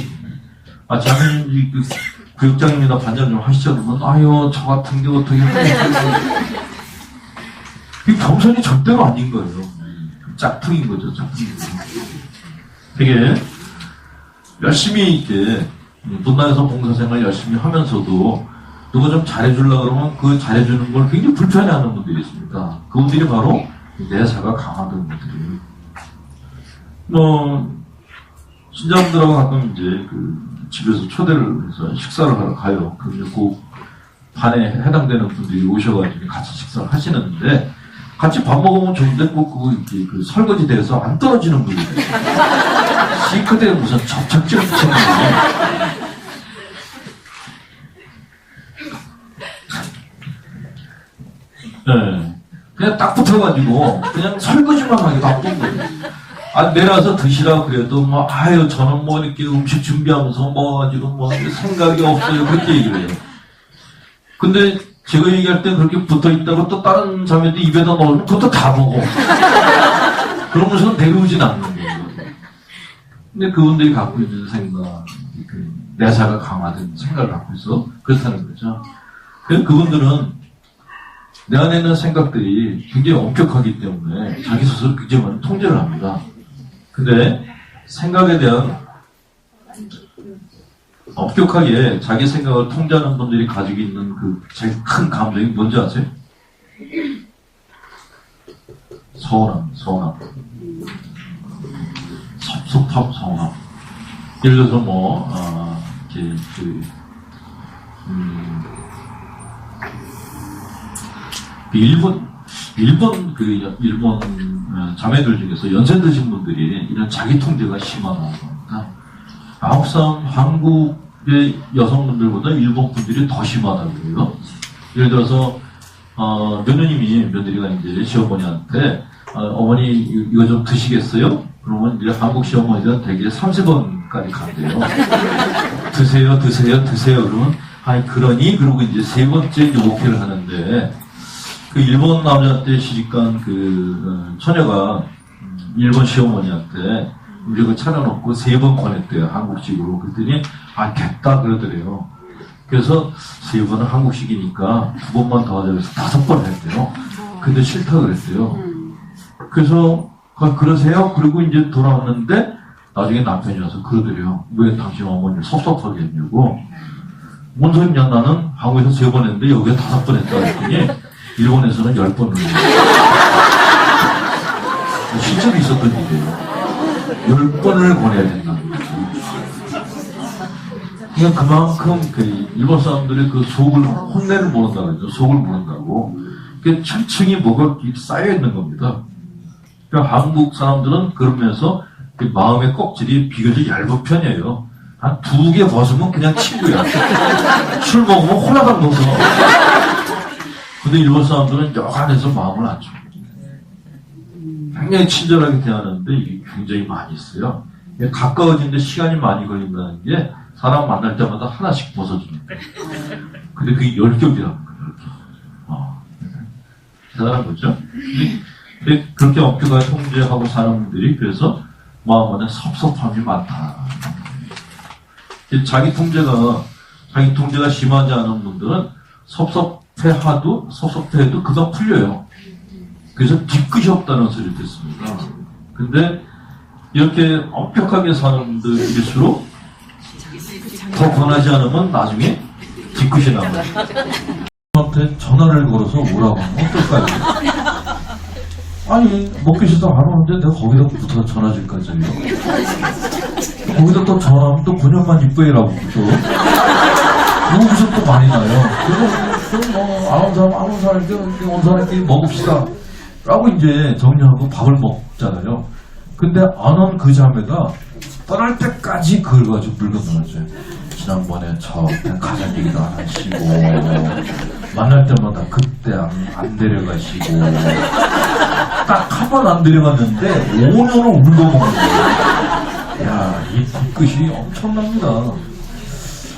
자네는 교육장님이나 반장 좀 하시죠. 그러면 아유 저 같은 게 어떻게 이 겸손이 절대로 아닌 거예요. 짝퉁인 거죠. 짝퉁인 거죠. 되게 열심히 이렇게 본당에서 봉사생활 열심히 하면서도 누가 좀 잘해주려고 그러면 그 잘해주는 걸 굉장히 불편해하는 분들이 있습니다. 그분들이 바로 내사가 강화된 분들이에요. 신자분들하고 가끔 이제 집에서 초대를 해서 식사를 하러 가요. 그럼 그 반에 해당되는 분들이 오셔가지고 같이 식사를 하시는데 같이 밥 먹으면 좋은데 그 설거지 대에서 안 떨어지는 분들이 있어요. 싱크대에 무슨 접착제 붙이는 거예요. 네. 그냥 딱 붙어가지고 그냥 설거지만 하기 바쁜 거예요. 내려와서 드시라고 그래도 저는 이렇게 음식 준비하면서 지금 생각이 없어요. 그렇게 얘기를 해요. 근데 제가 얘기할 때 그렇게 붙어 있다고 또 다른 자매도 입에다 넣으면 그것도 다 먹어. 그러면서는 내려오진 않는 거예요. 근데 그분들이 갖고 있는 생각, 내사가 강화된 생각을 갖고 있어. 그렇다는 거죠. 그래서 그분들은 내 안에 있는 생각들이 굉장히 엄격하기 때문에 자기 스스로 굉장히 많이 통제를 합니다. 근데 생각에 대한 엄격하게 자기 생각을 통제하는 분들이 가지고 있는 그 제일 큰 감정이 뭔지 아세요? 서운함. 섭섭함, 서운함. 예를 들어서 일본 자매들 중에서 연세 드신 분들이 이런 자기 통제가 심하다고 합니다. 막상 한국의 여성분들보다 일본 분들이 더 심하다고 그래요. 예를 들어서 며느리가 이제 시어머니한테 어머니 이거 좀 드시겠어요? 그러면 이제 한국 시어머니가 되게 30번까지 간대요. 드세요. 그러면 아니 그러니 그러고 이제 세 번째 이제 오케이를 하는데 그 일본 남자한테 시집간 그 처녀가 일본 시어머니한테 음식을 차려놓고 3번 권했대요. 한국식으로. 그랬더니 됐다 그러더래요. 그래서 3번은 한국식이니까 2번만 더 하자 해서 5번 했대요. 근데 싫다 그랬대요. 그래서 그러세요? 그리고 이제 돌아왔는데 나중에 남편이 와서 그러더래요. 왜 당신 어머니를 섭섭하게 했냐고. 뭔 소리냐, 나는 한국에서 3번 했는데 여기가 5번 했다 그랬더니 일본에서는 10번을 실제로 있었던 일이에요. 10번을 권해야 된다는 거죠. 그러니까 그만큼 그 일본 사람들이 그 속을 혼내를 모른다고 그러죠. 속을 모른다고. 그 층층이 뭐가 쌓여 있는 겁니다. 그러니까 한국 사람들은 그러면서 그 마음의 껍질이 비교적 얇은 편이에요. 한 2개 벗으면 그냥 친구야. 술 먹으면 홀라당 벗어. 근데 일본 사람들은 여간해서 마음을 안 줍니다. 굉장히 친절하게 대하는데 이게 굉장히 많이 있어요. 가까워지는데 시간이 많이 걸린다는 게 사람 만날 때마다 하나씩 벗어주는 거예요. 근데 그게 열격이라는 거예요. 대단한 거죠. 근데 그렇게 엄격하게 통제하고 사는 분들이 그래서 마음 안에 섭섭함이 많다. 자기 통제가 심하지 않은 분들은 섭섭해도 금방 풀려요. 그래서 뒤끝이 없다는 소리를 듣습니다. 근데 이렇게 엄격하게 사는 분들일수록 더 권하지 않으면 나중에 뒤끝이 남아요. 저한테 전화를 걸어서 오라고 하면 어떨까요? 아니 먹기 싫다 안 오는데 내가 거기다 전화 줄까요? 거기다 또 전화하면 또 9년만 이쁘해라고 또 여기서 또 많이 나요. 그럼 뭐 아는 사람끼리 온 사람끼리 먹읍시다 라고 이제 정리하고 밥을 먹잖아요. 근데 안 온 그 자매가 떠날 때까지 그걸 가지고 물건을 지난번에 저 가장 얘기도 안 하시고 만날 때마다 그때 안 데려가시고 딱 한 번 안 데려갔는데 5년을 울고 먹는 거예요. 야, 이 뒤끝이 엄청납니다.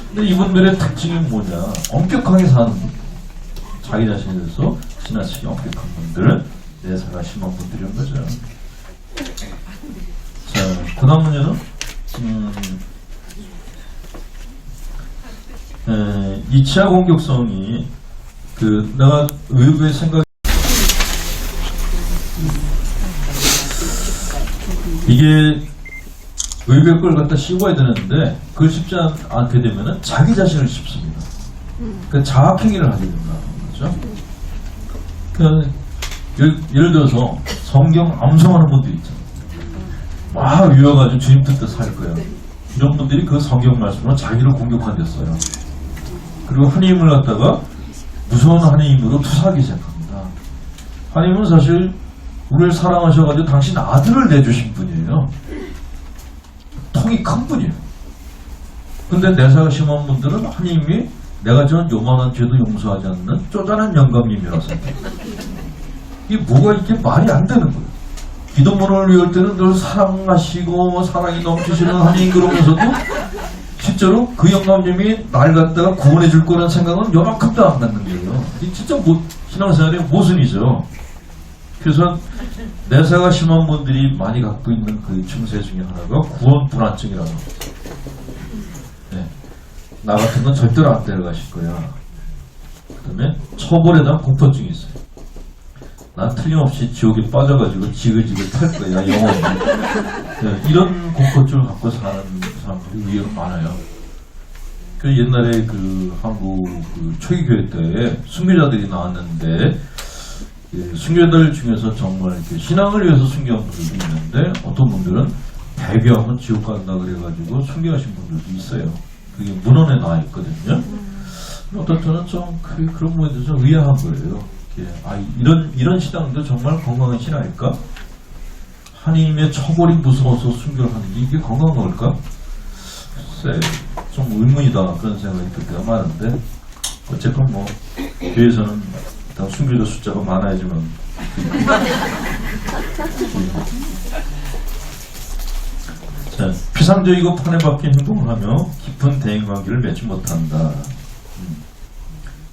근데 이분들의 특징이 뭐냐? 엄격하게 사는 자기 자신에 대해서 지나치게 엄격한 분들, 내사가 심한 분들인 거죠. 자, 그 다음 문제는 2차 공격성이 내가 외부의 생각 이게 외부의 걸 갖다 씌워야 되는데 그걸 씹지 않게 되면은 자기 자신을 씹습니다. 그러니까 자학행위를 하게 된다는 거죠. 그러니까 예를 들어서 성경 암송하는 분들이 있잖아요. 막 외워가지고 주님 뜻대로 살 거예요. 이런 분들이 그 성경 말씀으로 자기를 공격한댔어요. 그리고 하나님을 갖다가 무서운 하나님으로 투사하기 시작합니다. 하나님은 사실 우리를 사랑하셔가지고 당신 아들을 내주신 분이에요. 통이 큰 분이에요. 근데 내사가 심한 분들은 하나님이 내가 전 요만한 죄도 용서하지 않는 쪼잔한 영감님이라서 이게 뭐가 이게 말이 안 되는 거예요. 기도문을 외울 때는 늘 사랑하시고 사랑이 넘치시는 하나님 그러면서도 실제로 그 영감님이 날 갖다가 구원해 줄 거라는 생각은 요만큼도 안 갖는 거예요. 이게 진짜 신앙생활의 모순이죠. 그래서 내사가 심한 분들이 많이 갖고 있는 그 증세 중에 하나가 구원 불안증이라는 거죠. 네. 나 같은 건 절대로 안 데려가실 거야. 그 다음에 처벌에 대한 공포증이 있어요. 난 틀림없이 지옥에 빠져가지고 지글지글 탈 거야, 영원히. 네, 이런 공포증을 갖고 사는 사람들이 의외로 많아요. 그 옛날에 그 한국 그 초기교회 때 순교자들이 나왔는데, 순교자들 중에서 정말 이렇게 신앙을 위해서 순교한 분들도 있는데, 어떤 분들은 배교하면 지옥 간다 그래가지고 순교하신 분들도 있어요. 그게 문헌에 나와 있거든요. 어떤 저는 좀 그런 부분에 대해서 의아한 거예요. 이런 신앙도 정말 건강한 신앙일까? 하나님의 처벌이 무서워서 순교를 하는 게 이게 건강한 걸까? 글쎄, 좀 의문이다 그런 생각이 들 때가 많은데 어쨌건 뭐 교회에서는 일단 순교자 숫자가 많아야지만 자, 피상적이고 판에박힌 행동을 하며 깊은 대인관계를 맺지 못한다.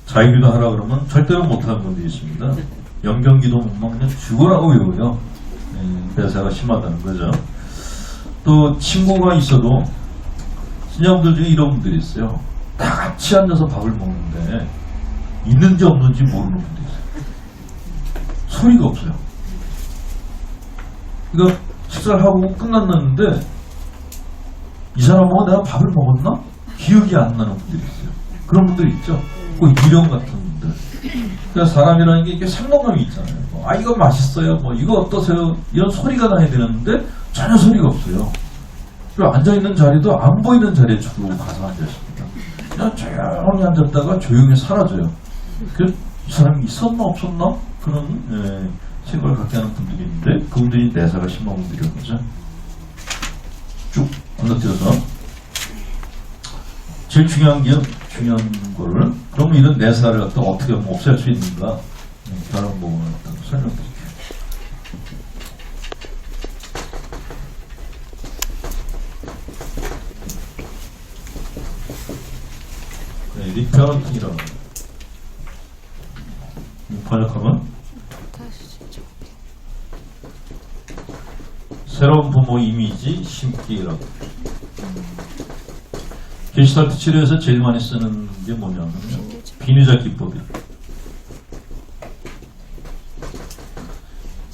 자유기도 하라 그러면 절대로 못하는 분들이 있습니다. 연경기도 못 먹으면 죽으라고 외워요. 대사가 심하다는 거죠. 또 친구가 있어도 신자분들 중에 이런 분들이 있어요. 다 같이 앉아서 밥을 먹는데 있는지 없는지 모르는 분들이 있어요. 소리가 없어요. 그러니까 식사를 하고 끝났는데 이 사람하고 내가 밥을 먹었나? 기억이 안 나는 분들이 있어요. 그런 분들이 있죠. 꼭 미련 같은 분들. 그러니까 사람이라는 게 이게 생동감이 있잖아요. 아 이거 맛있어요. 뭐 이거 어떠세요? 이런 소리가 나야 되는데 전혀 소리가 없어요. 그리고 앉아있는 자리도 안 보이는 자리에 주로 가서 앉아있습니다. 그냥 조용히 앉았다가 조용히 사라져요. 이 사람이 있었나 없었나? 그런 생각을 갖게 하는 분들이 있는데 그분들이 내사가 심한 분들이라는 거죠. 쭉 건너뛰어서 제일 중요한 거를 그러면 이런 내사를 갖다 어떻게 하면 없앨 수 있는가 다른 부분을 갖다 설명드릴게요. 리페어런팅이라고 번역하면 새로운 부모 이미지 심기라고. 게슈탈트 치료에서 제일 많이 쓰는 게 뭐냐면 비뇌자 기법이에요.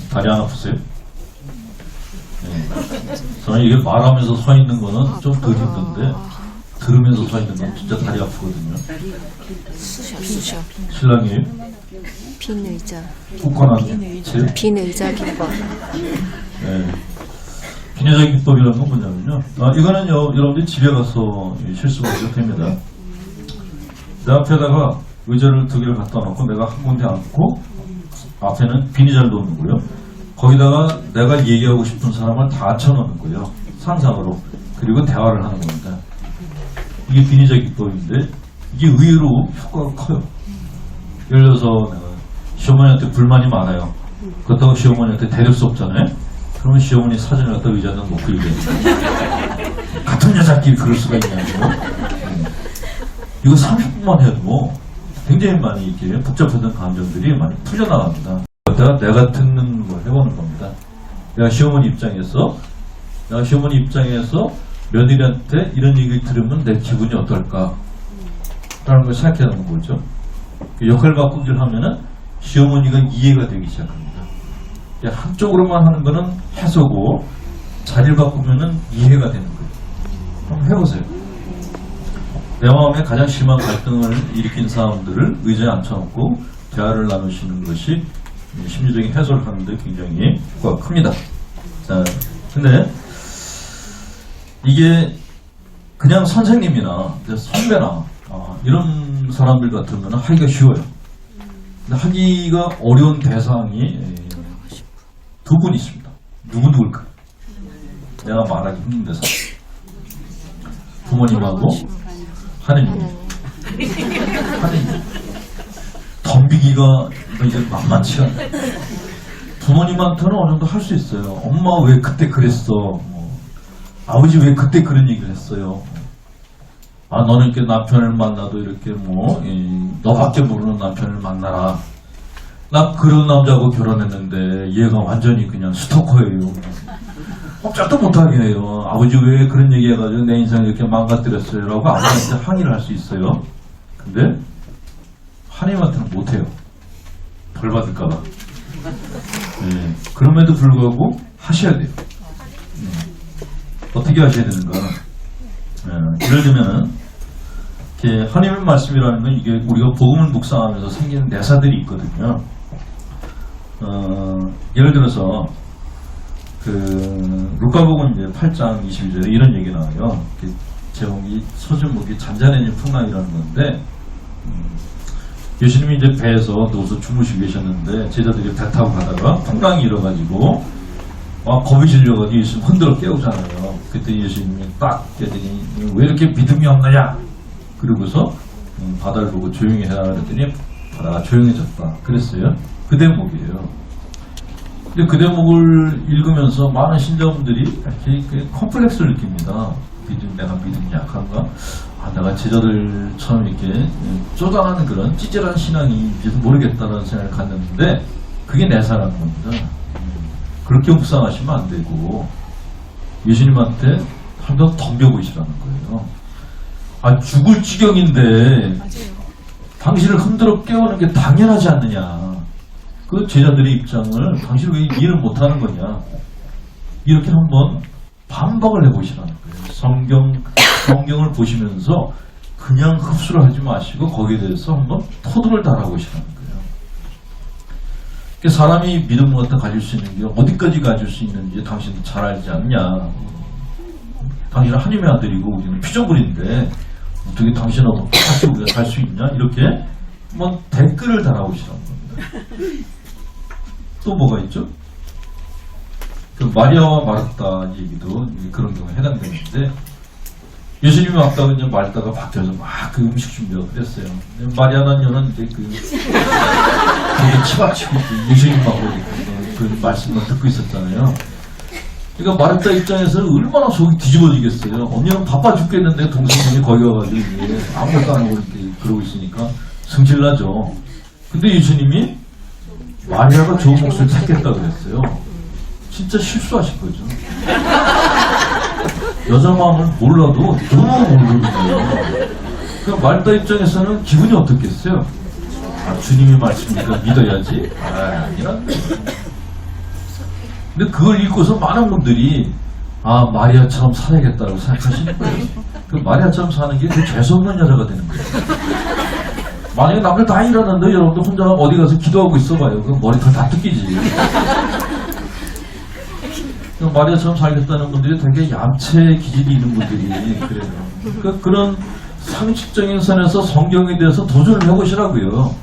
다리 안 아프세요? 네. 저는 이게 말하면서 서 있는 거는 좀 덜 힘든데 들으면서 서 있는 건 진짜 다리 아프거든요. 쑤셔. 신랑이에요? 빈 의자. 굳건한 채? 빈 의자 기법. 네. 비뇌자 기법이라는 건 뭐냐면요. 이거는요, 여러분들이 집에 가서 실습하셔도 됩니다. 내 앞에다가 의자를 두 개를 갖다 놓고 내가 한 군데 앉고 앞에는 비뇌자를 놓는 거예요. 거기다가 내가 얘기하고 싶은 사람을 다 앉혀놓는 거예요. 상상으로. 그리고 대화를 하는 겁니다. 이게 비뇌자 기법인데 이게 의외로 효과가 커요. 예를 들어서 내가 시어머니한테 불만이 많아요. 그렇다고 시어머니한테 대릴 수 없잖아요. 그러면 시어머니 사진을 갖다 의자에 놓고 얘기해요. 같은 여자끼리 그럴 수가 있냐고요. 이거 30분만 해도 굉장히 많이 이렇게 복잡했던 감정들이 많이 풀려나갑니다. 내가 듣는 걸 해보는 겁니다. 내가 시어머니 입장에서 며느리한테 이런 얘기를 들으면 내 기분이 어떨까? 라는 걸 생각해보는 거죠. 역할 바꾸기를 하면은 시어머니가 이해가 되기 시작합니다. 한쪽으로만 하는 거는 해소고 자리를 바꾸면은 이해가 되는 거예요. 한번 해보세요. 내 마음에 가장 심한 갈등을 일으킨 사람들을 의자에 앉혀놓고 대화를 나누시는 것이 심리적인 해소를 하는데 굉장히 효과가 큽니다. 자, 근데 이게 그냥 선생님이나 선배나 이런 사람들 같으면 하기가 쉬워요. 근데 하기가 어려운 대상이 두 분 있습니다. 누굴까? 내가 말하기 힘든 대상. 부모님하고 하느님. 덤비기가 이제 만만치 않아요. 부모님한테는 어느 정도 할 수 있어요. 엄마 왜 그때 그랬어? 아버지 왜 그때 그런 얘기를 했어요? 너는 이렇게 남편을 만나도 이렇게 너밖에 모르는 남편을 만나라. 나 그런 남자하고 결혼했는데 얘가 완전히 그냥 스토커예요. 꼼짝도 못하게 해요. 아버지 왜 그런 얘기 해가지고 내 인생을 이렇게 망가뜨렸어요? 라고 아버지한테 항의를 할 수 있어요. 근데 하나님한테는 못해요. 벌 받을까봐. 네. 그럼에도 불구하고 하셔야 돼요. 어떻게 하셔야 되는가? 예를 들면은 하나님의 말씀이라는 건 이게 우리가 복음을 묵상하면서 생기는 내사들이 있거든요. 예를 들어서 루카복음 이제 8장 22절에 이런 얘기 나와요. 제목이 서준목이 잔잔해진 풍랑이라는 건데 예수님이 이제 배에서 누워서 주무시고 계셨는데 제자들이 배 타고 가다가 풍랑이 일어가지고 겁이 질려가지고 예수님 흔들어 깨우잖아요. 그때 예수님이 딱 깨더니 왜 이렇게 믿음이 없느냐? 그러고서 바다를 보고 조용히 해라 그랬더니 바다가 조용해졌다. 그랬어요. 그 대목이에요. 근데 그 대목을 읽으면서 많은 신자분들이 이렇게 컴플렉스를 느낍니다. 내가 믿음이 약한가? 내가 제자들처럼 이렇게 쪼잔한 그런 찌질한 신앙이 인지도 모르겠다는 생각을 갖는데 그게 내 사랑인 겁니다. 그렇게 묵상하시면 안 되고 예수님한테 한번 덤벼보시라는 거예요. 죽을 지경인데 당신을 흔들어 깨우는 게 당연하지 않느냐. 그 제자들의 입장을 당신은 왜 이해를 못하는 거냐. 이렇게 한번 반박을 해보시라는 거예요. 성경을 보시면서 그냥 흡수를 하지 마시고 거기에 대해서 한번 토두를 달아보시라는 거예요. 사람이 믿음을 갖다 가질 수 있는 게 어디까지 가질 수 있는지 당신도 잘 알지 않냐. 당신은 하나님의 아들이고 우리는 피조물인데 어떻게 당신하고 똑같이 우리가 살 수 있냐. 이렇게 한번 댓글을 달아보시라는 겁니다. 또 뭐가 있죠? 그 마리아와 마르타 얘기도 그런 경우에 해당되는데 예수님이 왔다가 이제 마르타가 바뀌어서 막 그 음식 준비하고 그랬어요. 마리아는 여는 이제 되게 치받치고 예수님하고 그 말씀을 듣고 있었잖아요. 그러니까 마르타 입장에서는 얼마나 속이 뒤집어지겠어요. 언니는 바빠 죽겠는데 동생분이 거기 와가지고 이제 아무것도 안 하고 이렇게 그러고 있으니까 성질나죠. 근데 예수님이 마리아가 좋은 목소리를 찾겠다 그랬어요. 진짜 실수하신 거죠. 여자 마음을 몰라도 너무 모르는 거예요. 그러니까 마르타 입장에서는 기분이 어떻겠어요? 주님의 말씀이니까 믿어야지. 아니란 거예요. 근데 그걸 읽고서 많은 분들이 마리아처럼 살아야겠다고 생각하시는 거예요. 그 마리아처럼 사는 게 그 재수없는 여자가 되는 거예요. 만약에 남들 다 일하는데 여러분들 혼자 어디 가서 기도하고 있어봐요. 그럼 머리털 다 뜯기지. 마리아처럼 살겠다는 분들이 되게 얌체 기질이 있는 분들이 그래요. 그러니까 그런 상식적인 선에서 성경에 대해서 도전을 해보시라고요.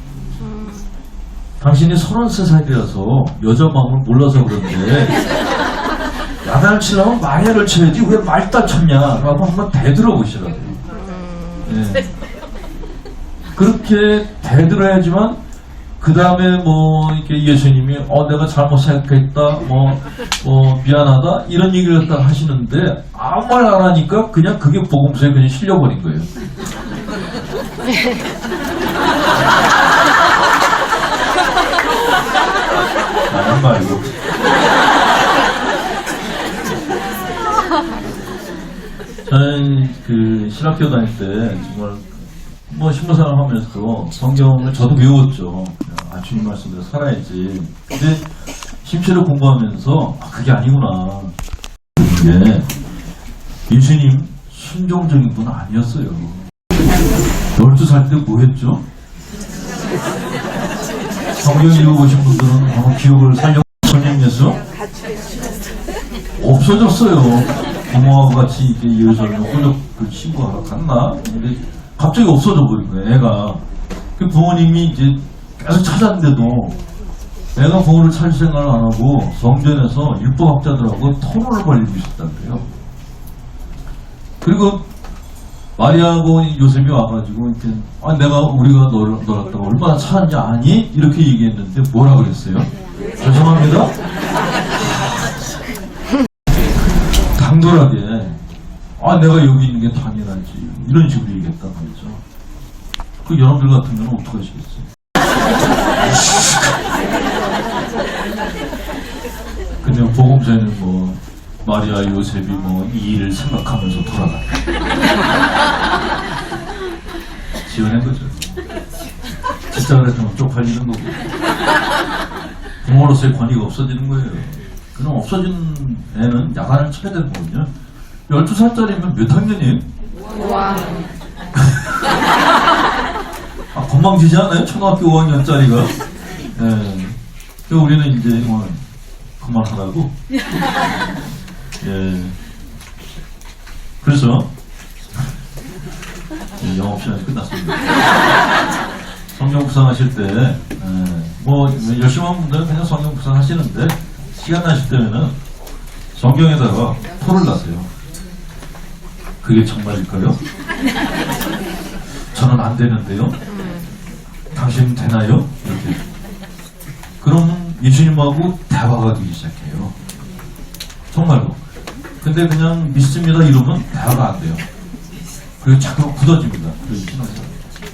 당신이 33살이라서 여자 마음을 몰라서 그런데 야단을 치려면 마리아를 쳐야지 왜 말다 쳤냐라고 한번 대들어보시라고요. 네. 그렇게 대들어야지만 그 다음에 이렇게 예수님이 내가 잘못 생각했다 미안하다 이런 얘기를 딱 하시는데 아무 말 안 하니까 그냥 그게 복음서에 그냥 실려버린 거예요. 나는 말고 저는 그 신학교 다닐 때 정말 신부생활 하면서 성경을 저도 외웠죠. 주님 말씀대로 살아야지. 근데 심취를 공부하면서 그게 아니구나. 이게 예수님 순종적인 분은 아니었어요. 12살 때 뭐 했죠? 성경 읽어보신 분들은 한번 기억을 살려고 성령예수 없어졌어요. 부모와 같이 이렇게 예수를 호적 그 친구가 갔나? 근데 갑자기 없어져 버린 거예요, 애가. 그 부모님이 이제 계속 찾았는데도 애가 부모를 찾을 생각을 안 하고 성전에서 율법학자들하고 토론을 벌이고 있었단 거예요. 그리고 마리아하고 요셉이 와가지고 이렇게 우리가 너를 갖다가 얼마나 찾았는지 아니? 이렇게 얘기했는데 뭐라 그랬어요? 죄송합니다. 당돌하게 내가 여기 있는 게 당연하지 이런 식으로 얘기했단 말이죠. 그 여러분들 같으면 어떡하시겠어요? 근데 복음서에는 마리아 요셉이 이 일을 생각하면서 돌아가요. 지어낸 거죠. 진짜 그랬으면 쪽팔리는 거고 부모로서의 권위가 없어지는 거예요. 그럼 없어진 애는 야단을 쳐야 되는 거거든요. 12살짜리면 몇 학년이에요? 와. 건방지지 않아요? 초등학교 5학년짜리가. 예. 그래서 우리는 이제 그만하라고. 예. 그래서 영업 시간이 끝났습니다. 성경 묵상하실 때, 뭐, 열심히 하는 분들은 그냥 성경 묵상 하시는데, 시간 나실 때는 성경에다가 토를 나세요. 그게 정말일까요? 저는 안 되는데요? 당신은 되나요? 이렇게. 그러면 예수님하고 대화가 되기 시작해요. 정말로. 근데 그냥 믿습니다 이러면 대화가 안 돼요. 그리고 자꾸 굳어집니다. 그래서 신앙생활.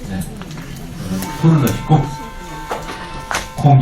네. 토를 다시고, 공기